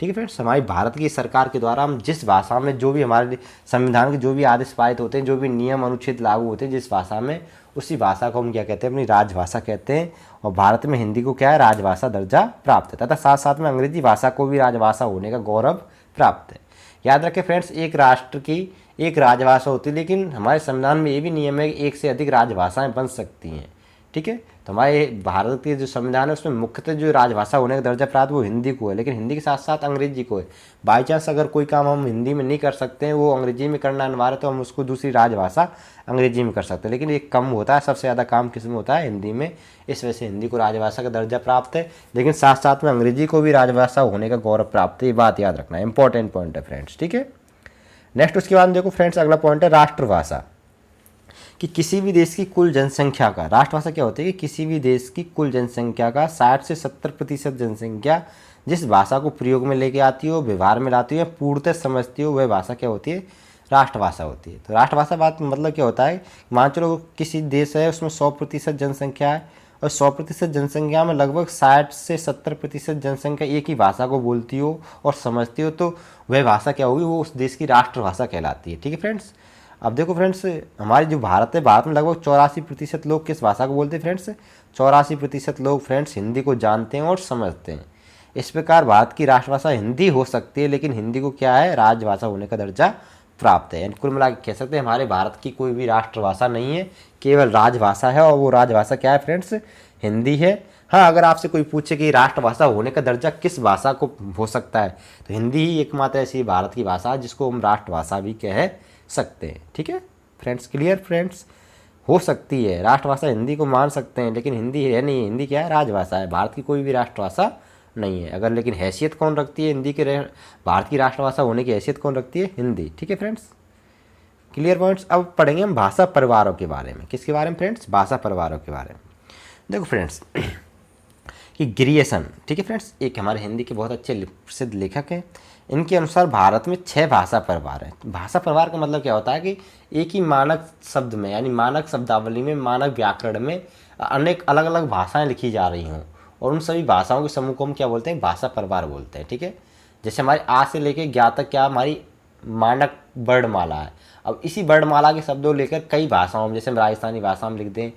ठीक है फ्रेंड्स। हमारी भारत की सरकार के द्वारा हम जिस भाषा में जो भी हमारे संविधान के जो भी आदेश पारित होते हैं, जो भी नियम अनुच्छेद लागू होते हैं जिस भाषा में, उसी भाषा को हम क्या कहते हैं, अपनी राजभाषा कहते हैं। और भारत में हिंदी को क्या है, राजभाषा दर्जा प्राप्त है तथा साथ साथ में अंग्रेजी भाषा को भी राजभाषा होने का गौरव प्राप्त है। याद रखें फ्रेंड्स, एक राष्ट्र की एक राजभाषा होती है, लेकिन हमारे संविधान में ये भी नियम है कि एक से अधिक राजभाषाएं बन सकती हैं। ठीक है, तो हमारे भारत के जो संविधान है उसमें मुख्यतः जो राजभाषा होने का दर्जा प्राप्त वो हिंदी को है, लेकिन हिंदी के साथ साथ अंग्रेजी को है। बाई चांस अगर कोई काम हम हिंदी में नहीं कर सकते हैं, वो अंग्रेजी में करना अनिवार्य है, तो हम उसको दूसरी राजभाषा अंग्रेजी में कर सकते हैं, लेकिन ये कम होता है। सबसे ज़्यादा काम किस में होता है, हिंदी में। इस वजह से हिंदी को राजभाषा का दर्जा प्राप्त है, लेकिन साथ साथ में अंग्रेजी को भी राजभाषा होने का गौरव प्राप्त है। ये बात याद रखना है, इंपॉर्टेंट पॉइंट है फ्रेंड्स। ठीक है, नेक्स्ट उसके बाद देखो फ्रेंड्स, अगला पॉइंट है राष्ट्रभाषा। कि किसी भी देश की कुल जनसंख्या का, राष्ट्रभाषा क्या होती है कि किसी भी देश की कुल जनसंख्या का 60 से 70% जनसंख्या जिस भाषा को प्रयोग में लेके आती हो, व्यवहार में लाती हो, पूर्णतः समझती हो, वह भाषा क्या होती है, राष्ट्रभाषा होती है। तो राष्ट्रभाषा बात मतलब क्या होता है, मान चलो किसी देश है उसमें 100% जनसंख्या है और 100% जनसंख्या में लगभग 60 से 70% जनसंख्या एक ही भाषा को बोलती हो और समझती हो, तो वह भाषा क्या होगी, वो उस देश की राष्ट्रभाषा कहलाती है। ठीक है फ्रेंड्स। अब देखो फ्रेंड्स, हमारी जो भारत है, भारत में लगभग 84% लोग किस भाषा को बोलते हैं फ्रेंड्स, 84% लोग फ्रेंड्स हिंदी को जानते हैं और समझते हैं। इस प्रकार भारत की राष्ट्रभाषा हिंदी हो सकती है, लेकिन हिंदी को क्या है, राजभाषा होने का दर्जा प्राप्त है। यानी कुल मिला के कह सकते हैं हमारे भारत की कोई भी राष्ट्रभाषा नहीं है, केवल राजभाषा है, और वो राजभाषा क्या है फ्रेंड्स, हिंदी है। हाँ, अगर आपसे कोई पूछे कि राष्ट्रभाषा होने का दर्जा किस भाषा को हो सकता है, तो हिंदी ही एकमात्र ऐसी भारत की भाषा है जिसको हम राष्ट्रभाषा भी कह सकते हैं। ठीक है फ्रेंड्स, क्लियर फ्रेंड्स। हो सकती है राष्ट्रभाषा, हिंदी को मान सकते हैं, लेकिन हिंदी है नहीं, हिंदी क्या है, राजभाषा है, भारत की कोई भी राष्ट्रभाषा नहीं है। अगर लेकिन हैसियत कौन रखती है हिंदी के, भारत की राष्ट्रभाषा होने की हैसियत कौन रखती है, हिंदी। ठीक है फ्रेंड्स, क्लियर पॉइंट्स। अब पढ़ेंगे हम भाषा परिवारों के बारे में। किसके बारे में फ्रेंड्स, भाषा परिवारों के बारे में। देखो फ्रेंड्स कि ग्रियर्सन, ठीक है फ्रेंड्स, एक हमारे हिंदी के बहुत अच्छे प्रसिद्ध लेखक हैं। इनके अनुसार भारत में 6 भाषा परिवार हैं। भाषा परिवार का मतलब क्या होता है कि एक ही मानक शब्द में, यानी मानक शब्दावली में, मानक व्याकरण में अनेक अलग अलग भाषाएं लिखी जा रही हों, और उन सभी भाषाओं के समूह को हम क्या बोलते हैं, भाषा परिवार बोलते हैं। ठीक है, जैसे हमारे आ से लेके ज्ञा तक क्या हमारी मानक वर्णमाला है। अब इसी वर्णमाला के शब्दों लेकर कई भाषाओं में, जैसे हम राजस्थानी भाषा में लिख दें,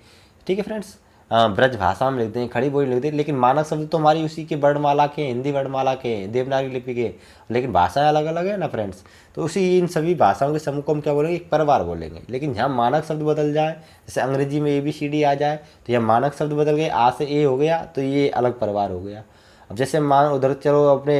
ठीक है फ्रेंड्स, ब्रज भाषा में लिख दें, खड़ी बोली लिख दें, लेकिन मानक शब्द तो हमारी उसी के वर्णमाला के, हिंदी वर्णमाला के, देवनागरी लिपि के, लेकिन भाषाएं अलग अलग है ना फ्रेंड्स। तो उसी इन सभी भाषाओं के समूह को हम क्या बोलेंगे, एक परिवार बोलेंगे। लेकिन जहाँ मानक शब्द बदल जाए, जैसे अंग्रेजी में ABCD आ जाए, तो यह मानक शब्द बदल गए, आ से ए हो गया, तो ये अलग परिवार हो गया। अब जैसे मान उधर चलो अपने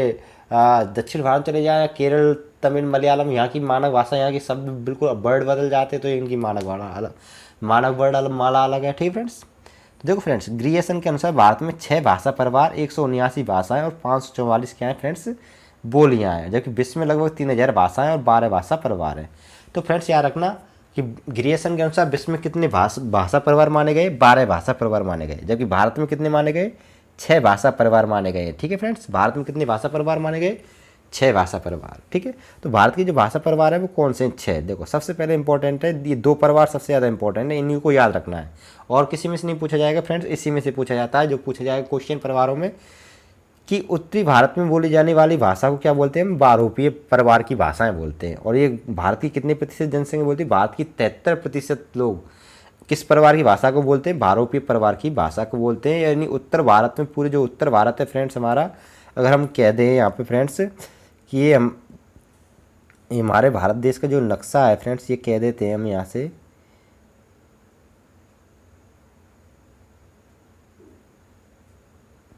दक्षिण भारत चले जाए, केरल, तमिल, मलयालम, यहाँ की मानक भाषा, यहाँ के शब्द बिल्कुल वर्ड बदल जाते, तो इनकी मानक वर्ड माला अलग है। ठीक है फ्रेंड्स। तो देखो फ्रेंड्स, ग्रियर्सन के अनुसार भारत में 6 भाषा परिवार, 179 भाषाएं और 544 क्या है फ्रेंड्स, बोलियां हैं, जबकि विश्व में लगभग 3000 भाषाएं और 12 भाषा परिवार हैं। तो फ्रेंड्स याद रखना कि ग्रियर्सन के अनुसार विश्व में कितने भाषा परिवार माने गए, 12 भाषा परिवार माने गए, जबकि भारत में कितने माने गए, 6 भाषा परिवार माने गए। ठीक है फ्रेंड्स, भारत में कितने भाषा परिवार माने गए, 6 भाषा परिवार। ठीक है, तो भारत की जो भाषा परिवार है वो कौन से 6, देखो सबसे पहले इंपॉर्टेंट है, ये 2 परिवार सबसे ज़्यादा इंपॉर्टेंट है, इन्हीं को याद रखना है, और किसी में से नहीं पूछा जाएगा फ्रेंड्स, इसी में से पूछा जाता है। जो पूछा जाएगा क्वेश्चन परिवारों में कि उत्तरी भारत में बोली जाने वाली भाषा को क्या बोलते हैं, बहुरूपीय परिवार की भाषाएं बोलते हैं। और ये भारत की कितने प्रतिशत जनसंख्या बोलती है, भारत की 73% लोग किस परिवार की भाषा को बोलते हैं, बहुरूपीय परिवार की भाषा को बोलते हैं। यानी उत्तर भारत में, पूरे जो उत्तर भारत है फ्रेंड्स हमारा, अगर हम कह दें यहाँ पे फ्रेंड्स कि ये हमारे भारत देश का जो नक्शा है फ्रेंड्स, ये कह देते हैं हम यहाँ से,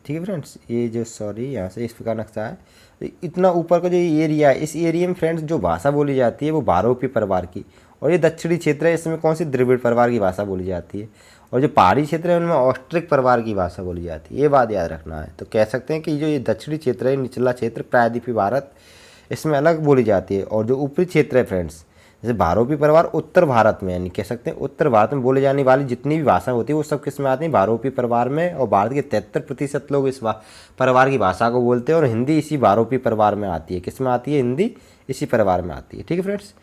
ठीक है फ्रेंड्स, ये जो यहाँ से इस प्रकार नक्शा है, तो इतना ऊपर का जो एरिया है, इस एरिया में फ्रेंड्स जो भाषा बोली जाती है वो बहुरूपीय परिवार की, और ये दक्षिणी क्षेत्र है, इसमें कौन सी, द्रविड़ परिवार की भाषा बोली जाती है, और जो पहाड़ी क्षेत्र है उनमें ऑस्ट्रिक परिवार की भाषा बोली जाती है। ये बात याद रखना है। तो कह सकते हैं कि जो ये दक्षिणी क्षेत्र है, निचला क्षेत्र, प्रायद्वीपीय भारत, इसमें अलग बोली जाती है, और जो ऊपरी क्षेत्र है फ्रेंड्स, जैसे बहुरूपीय परिवार उत्तर भारत में, यानी कह सकते हैं उत्तर भारत में बोले जाने वाली जितनी भी भाषा होती है वो सब किस में आती है, बहुरूपीय परिवार में, और भारत के 73% लोग इस परिवार की भाषा को बोलते हैं, और हिंदी इसी बहुरूपीय परिवार में आती है। किस में आती है, हिंदी इसी परिवार में आती है। ठीक है फ्रेंड्स।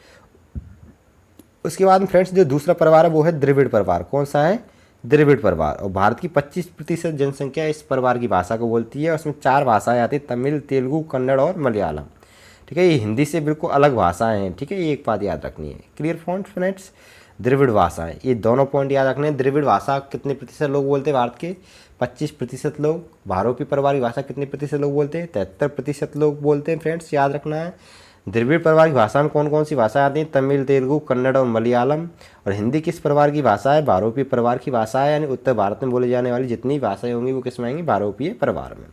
उसके बाद में फ्रेंड्स जो दूसरा परिवार है वो है द्रविड़ परिवार। कौन सा है, द्रविड़ परिवार। और भारत की 25% जनसंख्या इस परिवार की भाषा को बोलती है। उसमें 4 भाषाएं आती हैं, तमिल, तेलुगु, कन्नड़ और मलयालम। ठीक है, ये हिंदी से बिल्कुल अलग भाषाएं हैं। ठीक है, ये एक बात याद रखनी है। Clear point friends. द्रविड़ भाषाएं, ये दोनों पॉइंट याद रखने हैं। द्रविड़ भाषा कितने प्रतिशत लोग बोलते हैं भारत के? 25% लोग। भारोपी परिवार की भाषा कितने प्रतिशत लोग बोलते हैं? 73% लोग बोलते हैं फ्रेंड्स, याद रखना है। द्रविड़ परिवार की भाषा में कौन कौन सी भाषाएं आती हैं? तमिल, तेलुगु, कन्नड़ और मलयालम। और हिंदी किस परिवार की भाषा है? भारोपीय परिवार की भाषा है, यानी उत्तर भारत में बोली जाने वाली जितनी भाषाएं होंगी वो किस में आएंगी? भारोपीय परिवार में।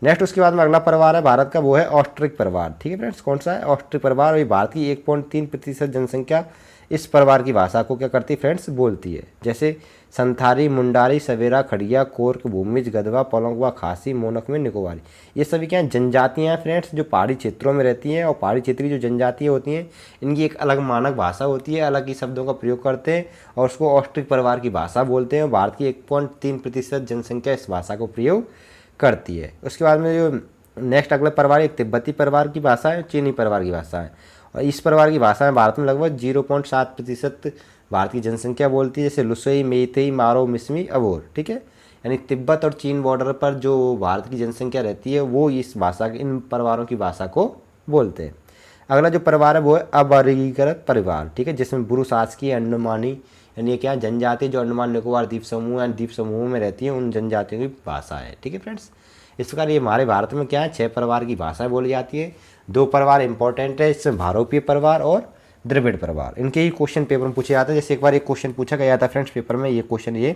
नेक्स्ट उसके बाद में अगला परिवार है भारत का, वो है ऑस्ट्रिक परिवार। ठीक है फ्रेंड्स, कौन सा है? ऑस्ट्रिक परिवार। और ये भारत की 1.3% जनसंख्या इस परिवार की भाषा को क्या करती है फ्रेंड्स? बोलती है। जैसे संथाली, मुंडारी, सवेरा, खड़िया, कोर्क, भूमिज, गधवा, पोलंगवा, खासी, मोनक में निकोबारी, ये सभी क्या हैं? जनजातियाँ हैं फ्रेंड्स, जो पहाड़ी क्षेत्रों में रहती हैं। और पहाड़ी क्षेत्रीय जो जनजातियाँ होती हैं, इनकी एक अलग मानक भाषा होती है, अलग ही शब्दों का प्रयोग करते हैं और उसको ऑस्ट्रिक परिवार की भाषा बोलते हैं। भारत की 1.3% जनसंख्या इस भाषा को प्रयोग करती है। उसके बाद में जो नेक्स्ट अगला परिवार, एक तिब्बती परिवार की भाषा है, चीनी परिवार की भाषा है। और इस परिवार की भाषा में भारत में लगभग 0.7% भारत की जनसंख्या बोलती है, जैसे लुसई, मेइतेई, मारो, मिसमी, अबोर। ठीक है, यानी तिब्बत और चीन बॉर्डर पर जो भारत की जनसंख्या रहती है वो इस भाषा, इन परिवारों की भाषा को बोलते हैं। अगला जो परिवार है वो है अवर्गीकृत परिवार। ठीक है, जिसमें बुरुश, आस्की, अंडमानी, यानी क्या जनजाति जो अंडमान निकोबार द्वीप समूह या द्वीप समूहों में रहती हैं, उन जनजातियों की भाषा है। ठीक है फ्रेंड्स, इस प्रकार ये हमारे भारत में क्या है? 6 परिवार की भाषाएं बोली जाती है। 2 परिवार इंपॉर्टेंट है, इसमें भारोपीय परिवार और द्रविड़ परिवार। इनके ही क्वेश्चन पेपर में पूछे जाते हैं। जैसे एक बार एक क्वेश्चन पूछा गया था फ्रेंड्स पेपर में, ये क्वेश्चन ये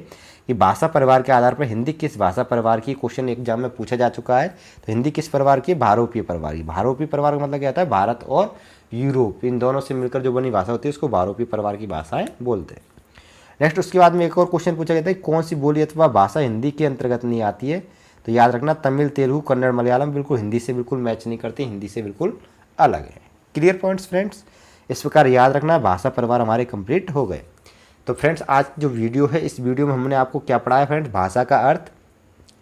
कि भाषा परिवार के आधार पर हिंदी किस भाषा परिवार की, क्वेश्चन एग्जाम में पूछा जा चुका है। तो हिंदी किस परिवार की? भारोपीय परिवार की। भारोपीय परिवार का मतलब क्या होता है? भारत और यूरोप, इन दोनों से मिलकर जो बनी भाषा होती है उसको भारोपीय परिवार की भाषाएं बोलते हैं। नेक्स्ट उसके बाद में एक और क्वेश्चन पूछा गया था कि कौन सी बोली अथवा भाषा हिंदी के अंतर्गत नहीं आती है? तो याद रखना, तमिल, तेलुगु, कन्नड़, मलयालम बिल्कुल हिंदी से बिल्कुल मैच नहीं करती, हिंदी से बिल्कुल अलग है। क्लियर पॉइंट्स फ्रेंड्स, इस प्रकार याद रखना। भाषा परिवार हमारे कंप्लीट हो गए। तो फ्रेंड्स आज जो वीडियो है, इस वीडियो में हमने आपको क्या पढ़ाया फ्रेंड्स? भाषा का अर्थ,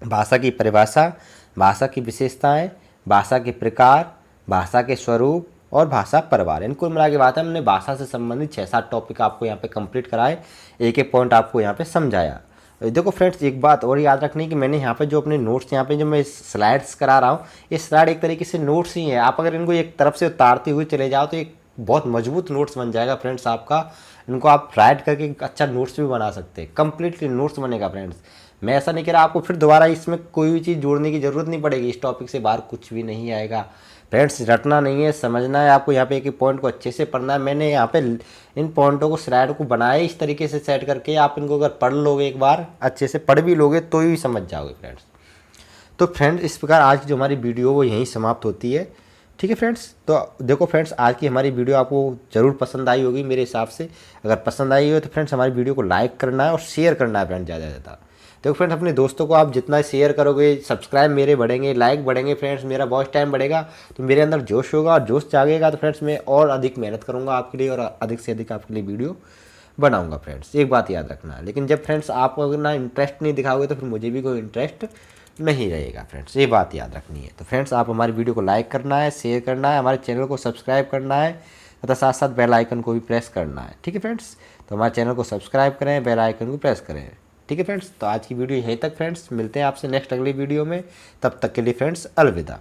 भाषा की परिभाषा, भाषा की विशेषताएं, भाषा के प्रकार, भाषा के स्वरूप और भाषा परिवार। इनको मिला के बात है, हमने भाषा से संबंधित 6-7 टॉपिक आपको यहाँ पे कंप्लीट कराए, एक एक पॉइंट आपको यहाँ पे समझाया। देखो फ्रेंड्स, एक बात और याद रखनी है कि मैंने यहाँ पे जो अपने नोट्स यहाँ पे जो मैं स्लाइड्स करा रहा हूँ, ये स्लाइड एक तरीके से नोट्स ही है। आप अगर इनको एक तरफ से उतारते हुए चले जाओ तो एक बहुत मजबूत नोट्स बन जाएगा फ्रेंड्स आपका। इनको आप राइट करके एक अच्छा नोट्स भी बना सकते हैं, कंप्लीटली नोट्स बनेगा फ्रेंड्स। मैं ऐसा नहीं कह रहा आपको फिर दोबारा इसमें कोई भी चीज़ जोड़ने की ज़रूरत नहीं पड़ेगी, इस टॉपिक से बाहर कुछ भी नहीं आएगा फ्रेंड्स। रटना नहीं है, समझना है आपको। यहाँ पे एक एक पॉइंट को अच्छे से पढ़ना है। मैंने यहाँ पे इन पॉइंटों को, स्लाइड को बनाया इस तरीके से सेट करके, आप इनको अगर पढ़ लोगे, एक बार अच्छे से पढ़ भी लोगे तो ही समझ जाओगे फ्रेंड्स। तो फ्रेंड्स इस प्रकार आज की जो हमारी वीडियो वो यहीं समाप्त होती है। ठीक है फ्रेंड्स, तो देखो फ्रेंड्स, आज की हमारी वीडियो आपको ज़रूर पसंद आई होगी मेरे हिसाब से। अगर पसंद आई हो तो फ्रेंड्स हमारी वीडियो को लाइक करना है और शेयर करना है फ्रेंड्स, ज़्यादा से ज़्यादा। देखो फ्रेंड्स, अपने दोस्तों को आप जितना शेयर करोगे, सब्सक्राइब मेरे बढ़ेंगे, लाइक बढ़ेंगे फ्रेंड्स, मेरा वॉच टाइम बढ़ेगा, तो मेरे अंदर जोश होगा और जोश जागेगा। तो फ्रेंड्स मैं और अधिक मेहनत करूँगा आपके लिए और अधिक से अधिक आपके लिए वीडियो बनाऊँगा फ्रेंड्स। एक बात याद रखना है, लेकिन जब फ्रेंड्स आप अगर ना इंटरेस्ट नहीं दिखाओगे तो फिर मुझे भी कोई इंटरेस्ट नहीं रहेगा फ्रेंड्स, ये बात याद रखनी है। तो फ्रेंड्स आप हमारी वीडियो को लाइक करना है, शेयर करना है, हमारे चैनल को सब्सक्राइब करना है तथा साथ साथ बेल आइकन को भी प्रेस करना है। ठीक है फ्रेंड्स, तो हमारे चैनल को सब्सक्राइब करें, बेल आइकन को प्रेस करें। ठीक है फ्रेंड्स, तो आज की वीडियो यहीं तक फ्रेंड्स, मिलते हैं आपसे नेक्स्ट अगली वीडियो में। तब तक के लिए फ्रेंड्स अलविदा।